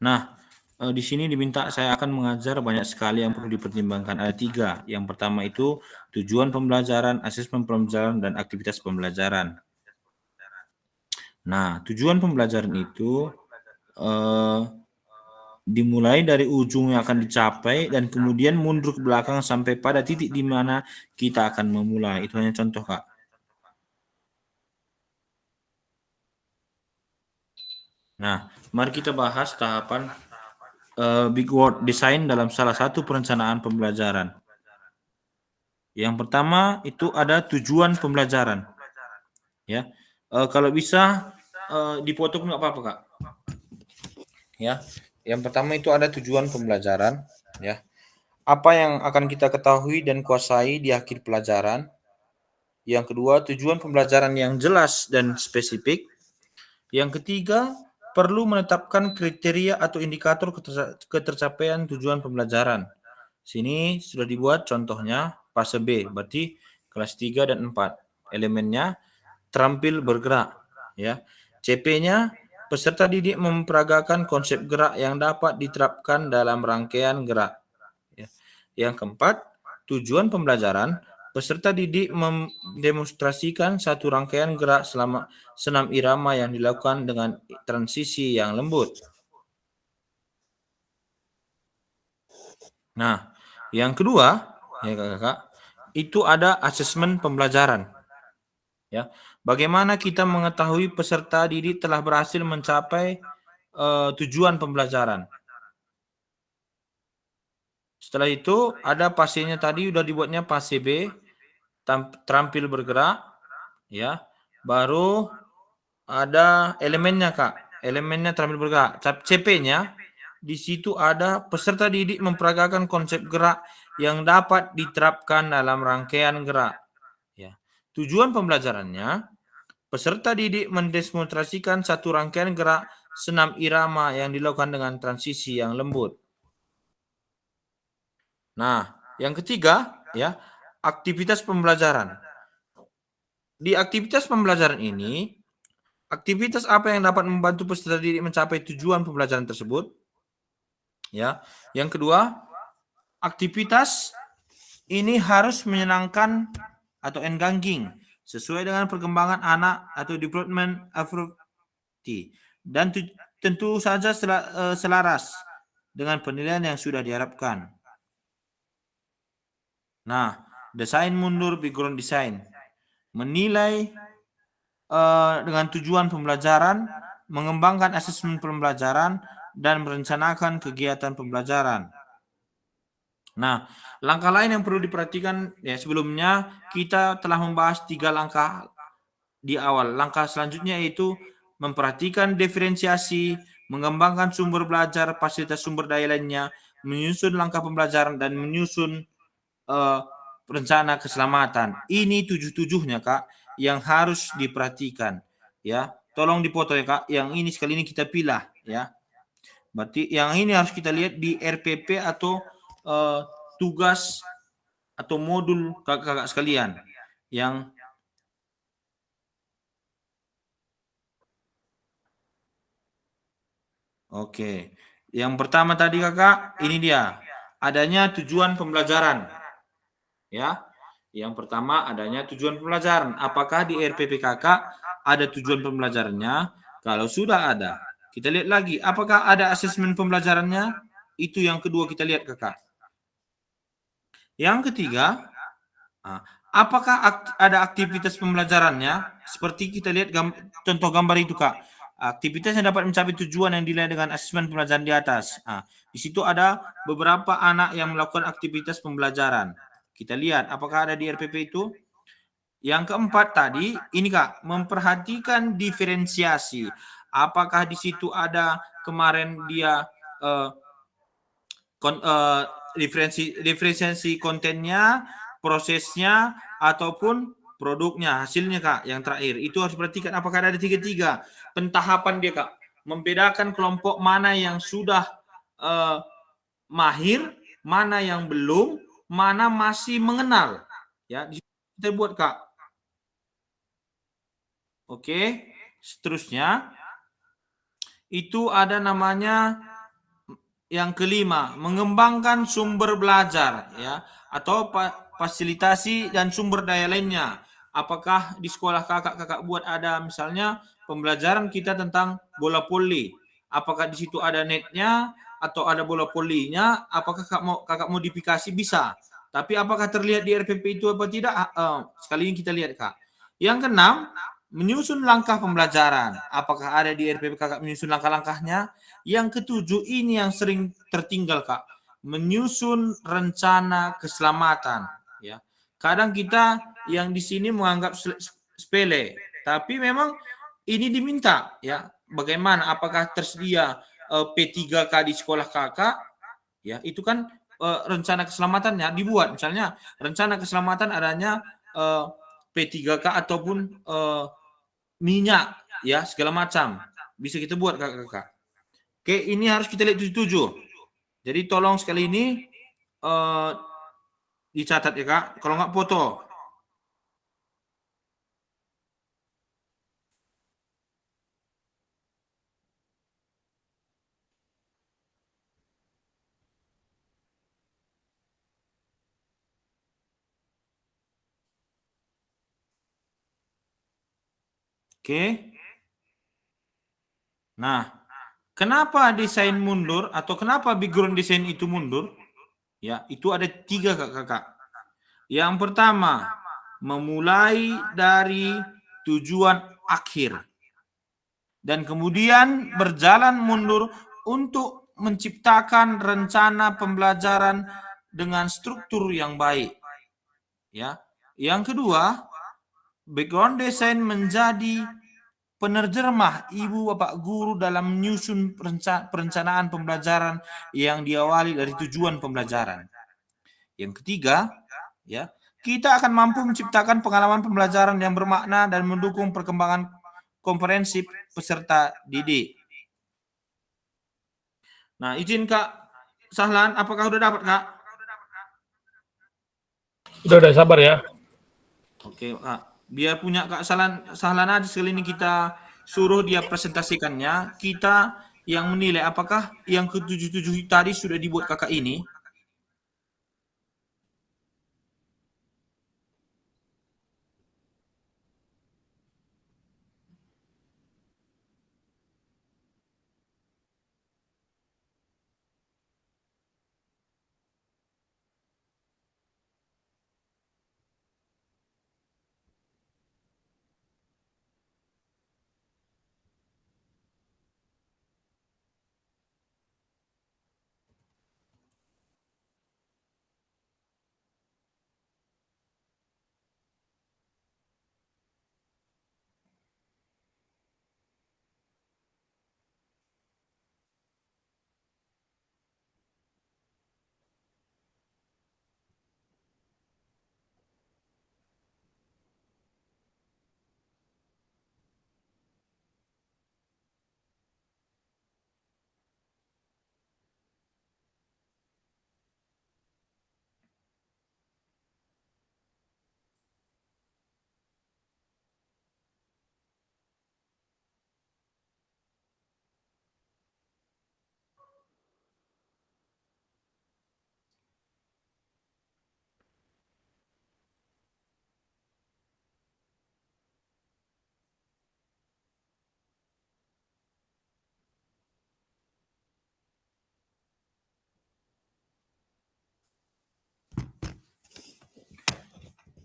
Nah, di sini diminta saya akan mengajar banyak sekali yang perlu dipertimbangkan. Ada 3. Yang pertama itu tujuan pembelajaran, asesmen pembelajaran, dan aktivitas pembelajaran. Nah, tujuan pembelajaran itu dimulai dari ujung yang akan dicapai dan kemudian mundur ke belakang sampai pada titik di mana kita akan memulai. Itu hanya contoh, Kak. Nah, mari kita bahas tahapan Big Word Design dalam salah satu perencanaan pembelajaran. Yang pertama itu ada tujuan pembelajaran. Ya, kalau bisa dipotong nggak apa-apa Kak. Ya, yang pertama itu ada tujuan pembelajaran. Ya, apa yang akan kita ketahui dan kuasai di akhir pelajaran. Yang kedua, tujuan pembelajaran yang jelas dan spesifik. Yang ketiga, perlu menetapkan kriteria atau indikator ketercapaian tujuan pembelajaran. Sini sudah dibuat contohnya fase B, berarti kelas 3 dan 4. Elemennya terampil bergerak, ya. CP-nya peserta didik memperagakan konsep gerak yang dapat diterapkan dalam rangkaian gerak. Ya. Yang keempat, tujuan pembelajaran peserta didik mendemonstrasikan satu rangkaian gerak selama senam irama yang dilakukan dengan transisi yang lembut. Nah, yang kedua, ya Kakak, itu ada asesmen pembelajaran. Ya, bagaimana kita mengetahui peserta didik telah berhasil mencapai tujuan pembelajaran? Setelah itu ada fasenya tadi udah dibuatnya fase B, terampil bergerak, ya. Baru ada elemennya Kak, elemennya terampil bergerak. CP-nya di situ ada peserta didik memperagakan konsep gerak yang dapat diterapkan dalam rangkaian gerak. Ya. Tujuan pembelajarannya, peserta didik mendemonstrasikan satu rangkaian gerak senam irama yang dilakukan dengan transisi yang lembut. Nah, yang ketiga, ya, aktivitas pembelajaran. Di aktivitas pembelajaran ini, aktivitas apa yang dapat membantu peserta didik mencapai tujuan pembelajaran tersebut? Ya, yang kedua, aktivitas ini harus menyenangkan atau engaging sesuai dengan perkembangan anak atau development activity dan tentu saja selaras dengan penilaian yang sudah diharapkan. Nah, desain mundur background design menilai dengan tujuan pembelajaran, mengembangkan asesmen pembelajaran, dan merencanakan kegiatan pembelajaran. Nah, langkah lain yang perlu diperhatikan, ya sebelumnya kita telah membahas 3 langkah di awal. Langkah selanjutnya yaitu memperhatikan diferensiasi, mengembangkan sumber belajar, fasilitas sumber daya lainnya, menyusun langkah pembelajaran, dan menyusun rencana keselamatan. Ini 7-7-nya Kak yang harus diperhatikan, ya. Tolong dipoto ya Kak, yang ini sekali ini kita pilih, ya. Berarti yang ini harus kita lihat di RPP atau tugas atau modul kakak-kakak sekalian yang oke. Yang pertama tadi Kakak, ini dia. Adanya tujuan pembelajaran. Ya. Yang pertama adanya tujuan pembelajaran. Apakah di RPP Kakak ada tujuan pembelajarannya? Kalau sudah ada, kita lihat lagi, apakah ada asesmen pembelajarannya? Itu yang kedua kita lihat, Kakak. Yang ketiga, apakah ada aktivitas pembelajarannya? Seperti kita lihat contoh gambar itu, Kak. Aktivitas yang dapat mencapai tujuan yang dinilai dengan asesmen pembelajaran di atas. Di situ ada beberapa anak yang melakukan aktivitas pembelajaran. Kita lihat apakah ada di RPP itu. Yang keempat tadi, ini Kak, memperhatikan diferensiasi. Apakah di situ ada kemarin dia diferensiasi kontennya, prosesnya, ataupun produknya, hasilnya Kak. Yang terakhir, itu harus perhatikan apakah ada tiga-tiga. Pentahapan dia Kak, membedakan kelompok mana yang sudah mahir, mana yang belum, mana masih mengenal. Ya, kita buat Kak. Oke, seterusnya itu ada namanya yang kelima, mengembangkan sumber belajar ya atau fasilitasi dan sumber daya lainnya. Apakah di sekolah kakak buat ada misalnya pembelajaran kita tentang bola voli? Apakah di situ ada netnya atau ada bola volinya? Apakah kakak modifikasi bisa? Tapi apakah terlihat di RPP itu apa tidak? Sekali ini kita lihat Kak. Yang keenam, menyusun langkah pembelajaran. Apakah ada di RPP kakak menyusun langkah-langkahnya? Yang ketujuh ini yang sering tertinggal Kak, menyusun rencana keselamatan. Ya, kadang kita yang di sini menganggap sepele, tapi memang ini diminta ya. Bagaimana? Apakah tersedia P3K di sekolah kakak? Ya, itu kan rencana keselamatannya dibuat. Misalnya rencana keselamatan adanya P3K ataupun minyak ya segala macam bisa kita buat kakak. Oke, ini harus kita lihat 77. Jadi tolong sekali ini dicatat ya Kak, kalau nggak foto. Oke. Nah, kenapa desain mundur atau kenapa background desain itu mundur? Ya, itu ada 3 Kakak. Yang pertama, memulai dari tujuan akhir. Dan kemudian berjalan mundur untuk menciptakan rencana pembelajaran dengan struktur yang baik. Ya. Yang kedua, background design menjadi penerjemah ibu bapak guru dalam menyusun perencanaan pembelajaran yang diawali dari tujuan pembelajaran. Yang ketiga, ya, kita akan mampu menciptakan pengalaman pembelajaran yang bermakna dan mendukung perkembangan komprehensif peserta didik. Nah, izin Kak Sahlan, apakah udah dapat Kak? Udah sabar ya. Oke, Kak. Biar punya Kak Sahlan aja sekali ini kita suruh dia presentasikannya. Kita yang menilai apakah yang ke-77 tadi sudah dibuat Kakak ini.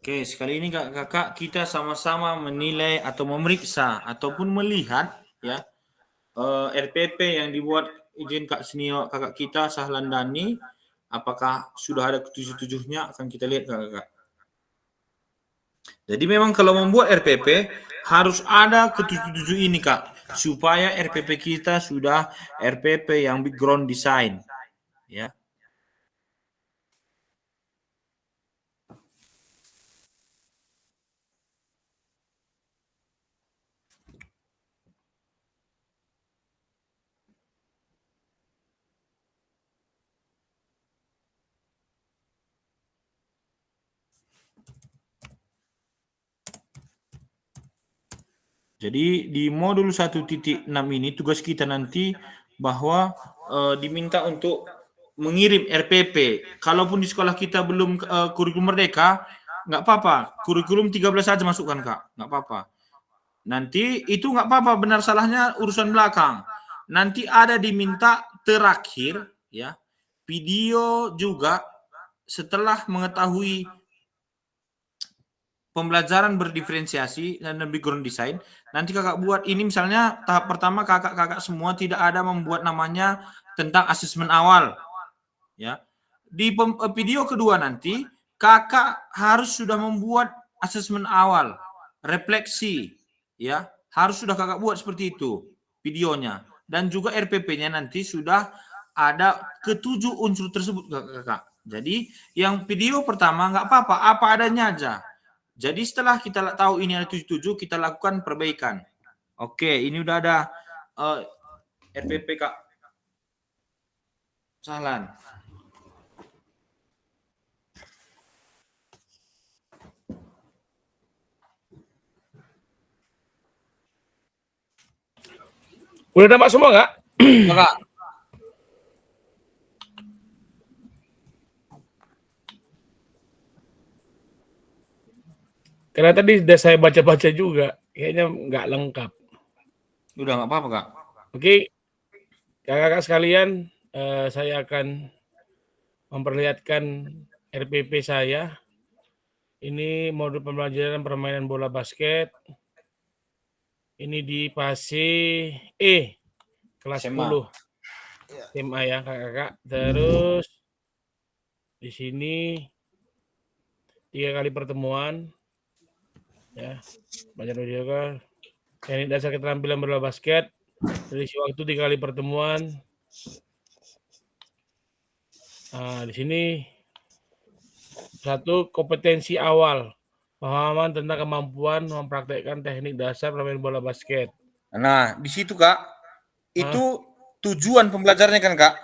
Oke, sekali ini kakak kita sama-sama menilai atau memeriksa ataupun melihat ya RPP yang dibuat izin Kak Senior kakak kita Sahlan Dani, apakah sudah ada ketujuh-tujuhnya akan kita lihat kakak. Jadi memang kalau membuat RPP harus ada ketujuh-tujuh ini Kak, supaya RPP kita sudah RPP yang background design ya. Jadi di modul 1.6 ini tugas kita nanti bahwa diminta untuk mengirim RPP. Kalaupun di sekolah kita belum kurikulum merdeka, nggak apa-apa. Kurikulum 13 saja masukkan Kak, nggak apa-apa. Nanti itu nggak apa-apa, benar salahnya urusan belakang. Nanti ada diminta terakhir ya video juga setelah mengetahui pembelajaran berdiferensiasi dan background design. Nanti kakak buat ini misalnya tahap pertama kakak-kakak semua tidak ada membuat namanya tentang asesmen awal. Ya. Di video kedua nanti kakak harus sudah membuat asesmen awal, refleksi, ya. Harus sudah kakak buat seperti itu videonya. Dan juga RPP-nya nanti sudah ada ketujuh unsur tersebut kakak. Jadi yang video pertama nggak apa-apa, apa adanya aja. Jadi setelah kita tahu ini ada 77, kita lakukan perbaikan. Oke, ini udah ada RPP Kak Sahlan. Udah nampak semua nggak? Kak. Karena tadi sudah saya baca-baca juga, kayaknya nggak lengkap. Udah nggak apa-apa Kak. Oke, kakak-kakak sekalian, saya akan memperlihatkan RPP saya. Ini modul pembelajaran permainan bola basket. Ini di fase E, kelas SMA. 10. SMA ya kakak-kakak. Terus di sini 3 kali pertemuan. Ya, belajar juga. Teknik dasar keterampilan bola basket. Selisih waktu 3 kali pertemuan. Nah, di sini 1 kompetensi awal. Pemahaman tentang kemampuan mempraktekkan teknik dasar bermain bola basket. Nah, di situ Kak, itu tujuan pembelajarannya kan Kak?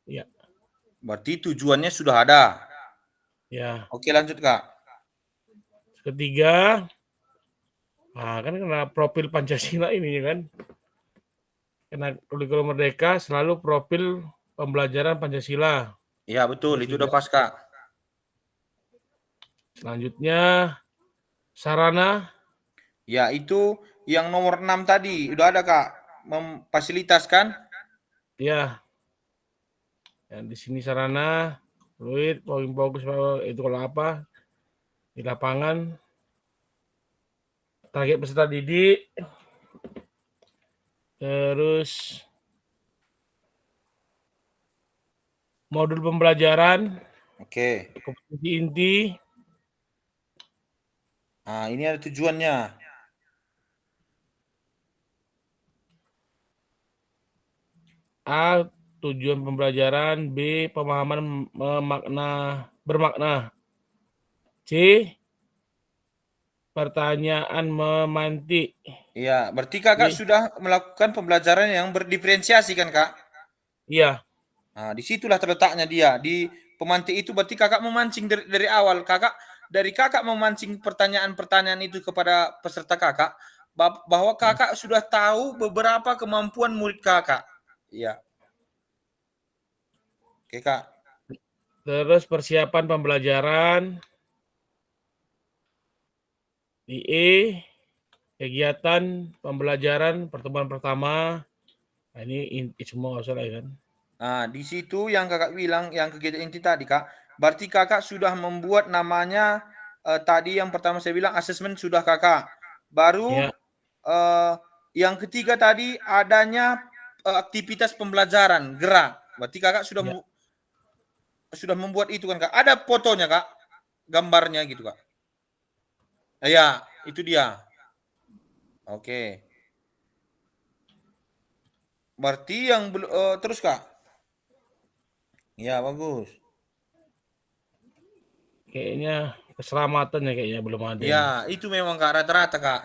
Iya. Berarti tujuannya sudah ada. Ya. Oke, lanjut Kak. Ketiga, nah kan karena profil Pancasila ini kan, karena kurikulum merdeka selalu profil pembelajaran Pancasila. Iya betul, itu udah pas Kak. Selanjutnya sarana. Ya itu yang nomor 6 tadi udah ada Kak, memfasilitaskan. Ya. Dan di sini sarana, fluid, fokus itu kalau apa di lapangan. Target peserta didik. Terus modul pembelajaran. Oke. Kompetensi inti. Nah, ini ada tujuannya. A. Tujuan pembelajaran. B. Pemahaman bermakna. C. Pertanyaan memantik. Iya, berarti Kakak sudah melakukan pembelajaran yang berdiferensiasi kan Kak? Iya. Nah, disitulah terletaknya dia. Di pemantik itu berarti Kakak memancing dari awal. Dari Kakak memancing pertanyaan-pertanyaan itu kepada peserta Kakak, bahwa Kakak sudah tahu beberapa kemampuan murid Kakak. Iya. Oke Kak. Terus persiapan pembelajaran. Di E, kegiatan pembelajaran pertemuan pertama. Nah, ini semua usah kan. Nah, di situ yang Kakak bilang yang kegiatan inti tadi Kak, Berarti kakak sudah membuat namanya tadi yang pertama saya bilang asesmen sudah kakak. Baru Ya. Yang ketiga tadi adanya aktivitas pembelajaran gerak. Berarti kakak sudah Ya. sudah membuat itu kan kak. Ada fotonya kak, gambarnya gitu kak. Ya, itu dia. Oke. Berarti yang terus kak. Ya bagus. Kayaknya keselamatan ya kayaknya belum ada. Ya itu memang kak rata-rata kak.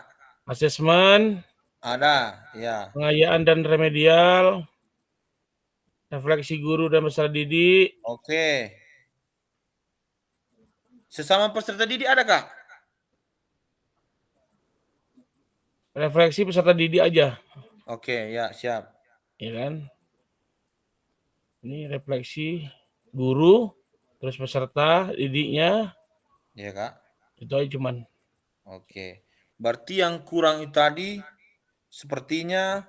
Asesmen, Ada, ya. pengayaan dan remedial, refleksi guru dan peserta didik. Oke. Sesama peserta didik ada kak? Refleksi peserta didik aja, Oke, ya siap. ya kan? Ini refleksi guru, terus peserta didiknya, Ya kak. itu aja cuman. Oke. Berarti yang kurang itu tadi sepertinya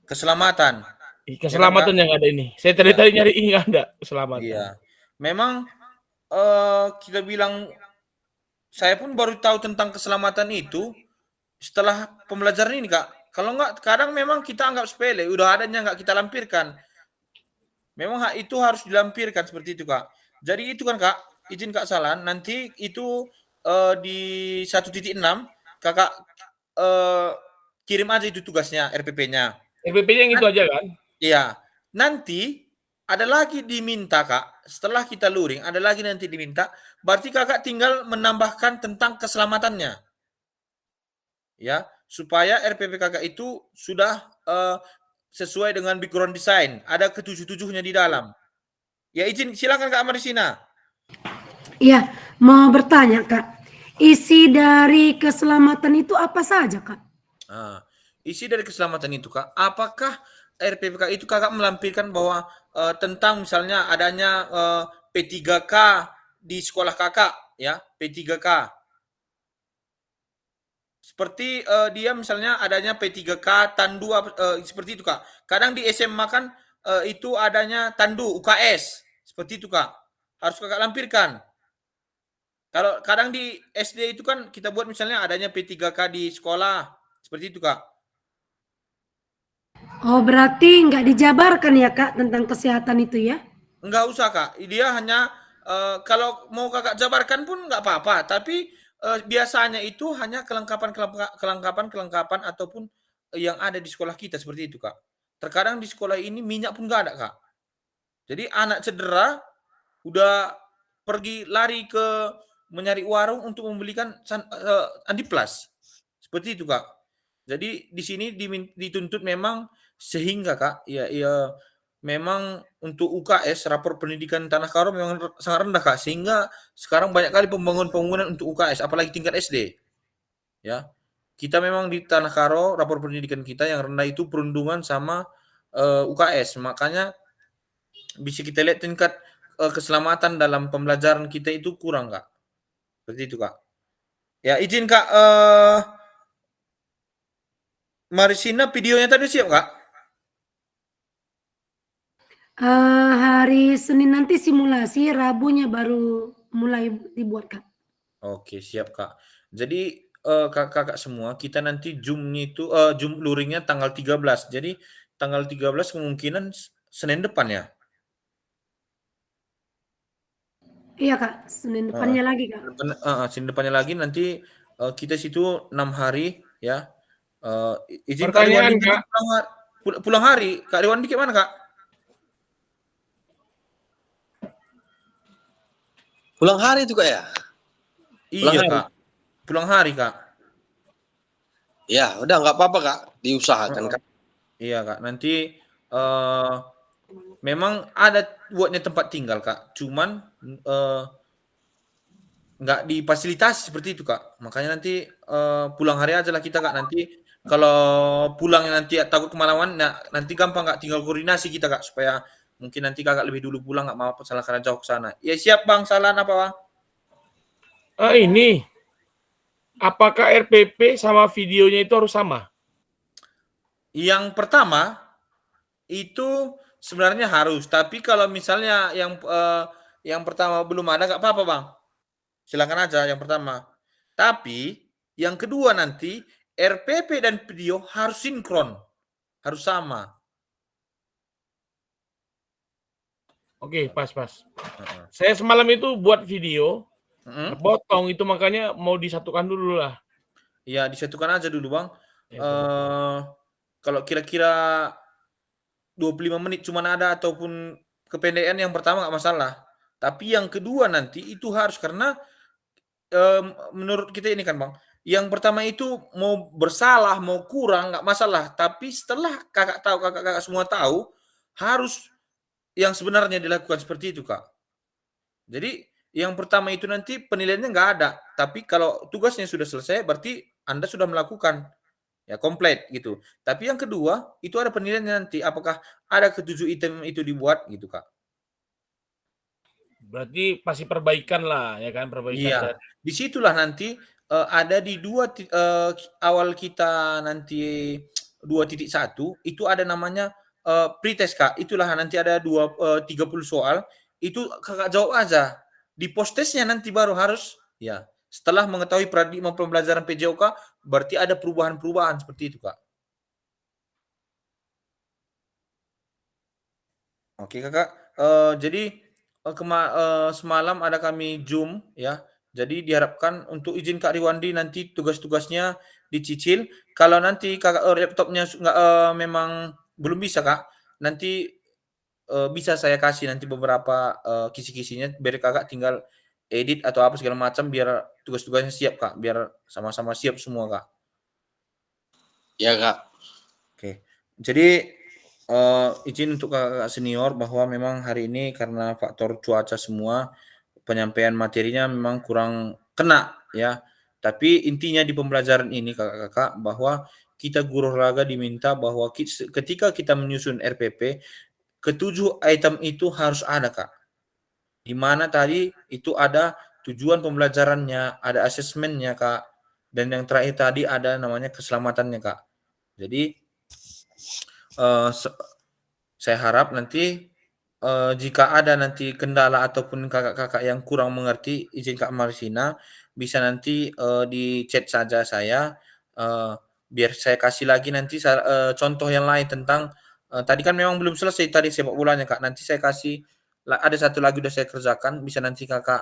keselamatan. Keselamatan yang ada ini. Saya tadi nyari ini nggak ada keselamatan. Iya. Memang kita bilang saya pun baru tahu tentang keselamatan itu setelah pembelajaran ini kak. Kalau nggak kadang memang kita anggap sepele, udah adanya nggak kita lampirkan. Memang hak itu harus dilampirkan seperti itu kak. Jadi itu kan kak, izin kak Salan, nanti itu di 1.6 kakak kirim aja itu tugasnya RPP-nya. RPP-nya yang itu aja kan? Iya. Nanti ada lagi diminta kak, setelah kita luring ada lagi nanti diminta, berarti kakak tinggal menambahkan tentang keselamatannya. Ya, supaya RPP kakak itu sudah sesuai dengan background design, ada ketujuh-tujuhnya di dalam. Ya izin, silakan Kak Marisina. Iya, mau bertanya Kak, isi dari keselamatan itu apa saja Kak? Isi dari keselamatan itu Kak, apakah RPPK itu kakak melampirkan bahwa tentang misalnya adanya P3K di sekolah kakak, ya P3K. Seperti dia misalnya adanya P3K Tandu seperti itu Kak. Kadang di SMA kan itu adanya Tandu UKS seperti itu Kak. Harus kakak lampirkan. Kalau kadang di SD itu kan kita buat misalnya adanya P3K di sekolah seperti itu Kak. Oh berarti nggak dijabarkan ya Kak tentang kesehatan itu ya? Enggak usah Kak. Dia hanya kalau mau kakak jabarkan pun nggak apa-apa. Tapi biasanya itu hanya kelengkapan ataupun yang ada di sekolah kita seperti itu Kak. Terkadang di sekolah ini minyak pun nggak ada Kak. Jadi anak cedera udah pergi lari ke mencari warung untuk membelikan Andiplas. Seperti itu Kak. Jadi di sini dituntut memang sehingga Kak ya memang untuk UKS rapor pendidikan Tanah Karo memang sangat rendah Kak, sehingga sekarang banyak kali pembangunan untuk UKS apalagi tingkat SD. Ya. Kita memang di Tanah Karo rapor pendidikan kita yang rendah itu perundungan sama UKS. Makanya bisa kita lihat tingkat keselamatan dalam pembelajaran kita itu kurang Kak. Seperti itu Kak. Ya, izin Kak Marisina videonya tadi siap Kak? Hari Senin nanti simulasi, Rabunya baru mulai dibuat Kak. Oke, siap Kak. Jadi kakak semua, kita nanti Zoom-nya itu Zoom luringnya tanggal 13. Jadi tanggal 13 kemungkinan Senin depan ya. Iya Kak, Senin depannya lagi Kak. Senin depannya lagi nanti kita situ 6 hari ya. Izin Kak Pertanyaan, Riwandi Kak. pulang hari. Kak Riwandi gimana Kak? Pulang hari itu Kak ya? Iya Kak. Pulang hari Kak. Ya, udah nggak apa-apa Kak, diusahakan Kak. Iya Kak. Nanti memang ada buatnya tempat tinggal Kak. Cuman nggak difasilitasi seperti itu Kak. Makanya nanti pulang hari aja lah kita Kak. Nanti kalau pulangnya nanti takut kemalaman, nanti gampang Kak. Tinggal koordinasi kita Kak supaya mungkin nanti kakak lebih dulu pulang nggak mau salah karena jauh ke sana. Ya siap Bang, Salan apa Bang? Ini apakah RPP sama videonya itu harus sama? Yang pertama itu sebenarnya harus, tapi kalau misalnya yang yang pertama belum ada nggak apa-apa Bang. Silakan aja yang pertama. Tapi yang kedua nanti RPP dan video harus sinkron, harus sama. Oke, pas. Heeh. Saya semalam itu buat video, Mm-mm. potong itu makanya mau disatukan dulu lah. Ya disatukan aja dulu Bang. Ya, Kalau kira-kira 25 menit cuma ada ataupun kependekan yang pertama nggak masalah. Tapi yang kedua nanti itu harus karena menurut kita ini kan Bang, yang pertama itu mau bersalah, mau kurang nggak masalah. Tapi setelah kakak semua tahu, harus yang sebenarnya dilakukan seperti itu Kak. Jadi yang pertama itu nanti penilaiannya nggak ada. Tapi kalau tugasnya sudah selesai, berarti Anda sudah melakukan. Ya komplit gitu. Tapi yang kedua, itu ada penilaiannya nanti apakah ada ke-7 item itu dibuat gitu, Kak. berarti pasti perbaikan lah, ya kan? Perbaikan Iya. dari Disitulah nanti ada di awal kita nanti 2.1 itu ada namanya pretest, Kak. Itulah nanti ada 30 soal, itu Kakak jawab aja. Di post testnya nanti baru harus ya, setelah mengetahui paradigma pembelajaran PJOK berarti ada perubahan-perubahan seperti itu, Kak. Oke, Kakak. Jadi semalam ada kami Zoom ya. Jadi diharapkan untuk izin Kak Riwandi nanti tugas-tugasnya dicicil. Kalau nanti Kakak laptopnya memang belum bisa, Kak, nanti bisa saya kasih nanti beberapa kisi-kisinya biar Kakak tinggal edit atau apa segala macam biar tugas-tugasnya siap, Kak, biar sama-sama siap semua, Kak. Ya Kak. Oke. Jadi izin untuk kakak senior bahwa memang hari ini karena faktor cuaca semua penyampaian materinya memang kurang kena ya. Tapi intinya di pembelajaran ini kakak-kakak bahwa kita guru olahraga diminta bahwa ketika kita menyusun RPP, ke-7 item itu harus ada, Kak. Di mana tadi itu ada tujuan pembelajarannya, ada asesmennya, Kak. Dan yang terakhir tadi ada namanya keselamatannya, Kak. Jadi saya harap nanti jika ada nanti kendala ataupun kakak-kakak yang kurang mengerti, izin Kak Marsina bisa nanti di chat saja saya biar saya kasih lagi nanti contoh yang lain tentang tadi kan memang belum selesai tadi sepak bolanya Kak. Nanti saya kasih ada satu lagi udah saya kerjakan, bisa nanti Kakak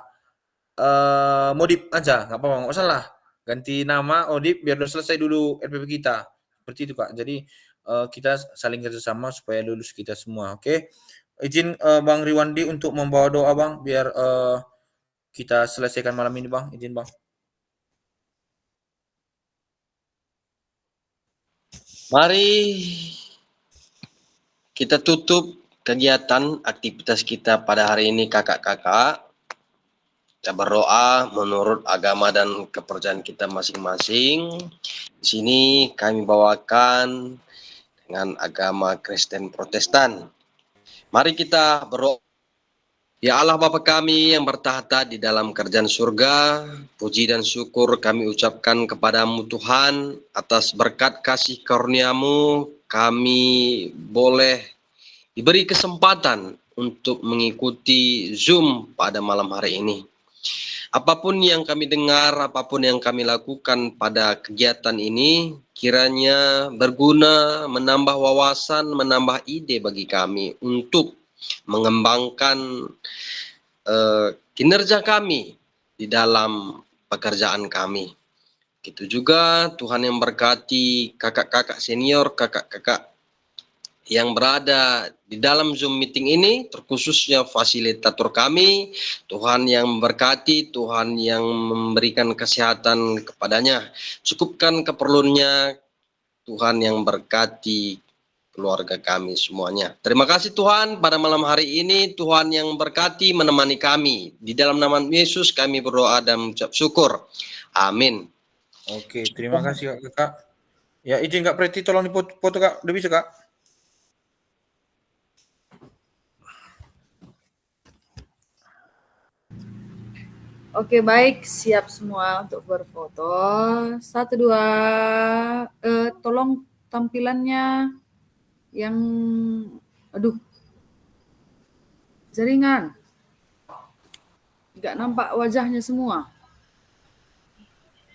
modif aja, nggak apa-apa, nggak masalah. Ganti nama, modif biar udah selesai dulu RPP kita. Seperti itu Kak. Jadi kita saling kerjasama supaya lulus kita semua. Oke. Izin Bang Riwandi untuk membawa doa Bang biar kita selesaikan malam ini Bang. Izin Bang. Mari kita tutup kegiatan aktivitas kita pada hari ini kakak-kakak. Kita berdoa menurut agama dan kepercayaan kita masing-masing. Di sini kami bawakan dengan agama Kristen Protestan. Mari kita berdoa. Ya Allah Bapa kami yang bertahta di dalam kerajaan surga, puji dan syukur kami ucapkan kepadamu Tuhan atas berkat kasih karunia-Mu kami boleh diberi kesempatan untuk mengikuti Zoom pada malam hari ini. Apapun yang kami dengar, apapun yang kami lakukan pada kegiatan ini, kiranya berguna, menambah wawasan, menambah ide bagi kami untuk mengembangkan kinerja kami di dalam pekerjaan kami. Gitu juga Tuhan yang berkati kakak-kakak senior, kakak-kakak yang berada di dalam Zoom meeting ini, terkhususnya fasilitator kami. Tuhan yang memberkati, Tuhan yang memberikan kesehatan kepadanya. Cukupkan keperluannya, Tuhan yang berkati keluarga kami semuanya. Terima kasih Tuhan pada malam hari ini, Tuhan yang berkati menemani kami. Di dalam nama Yesus kami berdoa dan mengucap syukur. Amin. Oke, terima kasih Kak. Ya izin Kak Preti tolong dipoto Kak. Udah bisa Kak? Oke, baik, siap semua untuk berfoto. 1, 2, tolong tampilannya yang, aduh, jaringan. Nggak nampak wajahnya semua.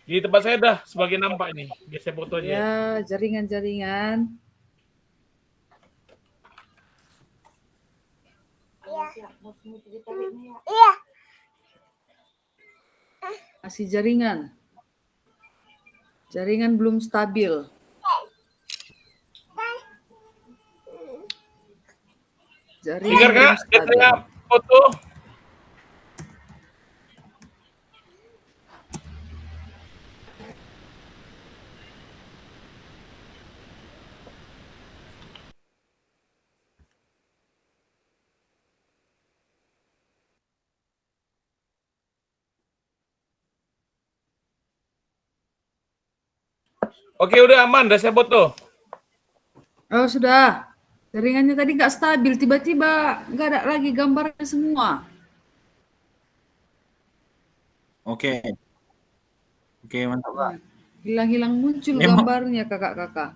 Di tempat saya dah sebagian nampak ini. Biar saya foto aja. Ya, jaringan-jaringan. Masih jaringan. Jaringan belum stabil. Jaringan Dengar belum Kak, biar stabil. saya foto. Oke, udah aman, udah saya foto. Oh, sudah. Jaringannya tadi nggak stabil, tiba-tiba nggak ada lagi gambarnya semua. Oke. Oke, mantap, Kak. Hilang-hilang muncul Memang- gambarnya kakak-kakak.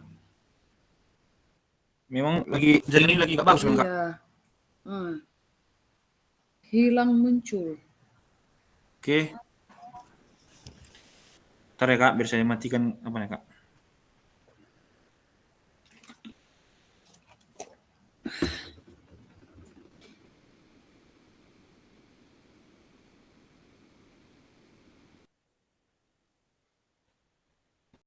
Memang lagi jaringan ini lagi nggak bagus kan, Kak? Iya. Hilang muncul. Oke. Ntar ya, Kak, biar saya matikan apa ya, Kak?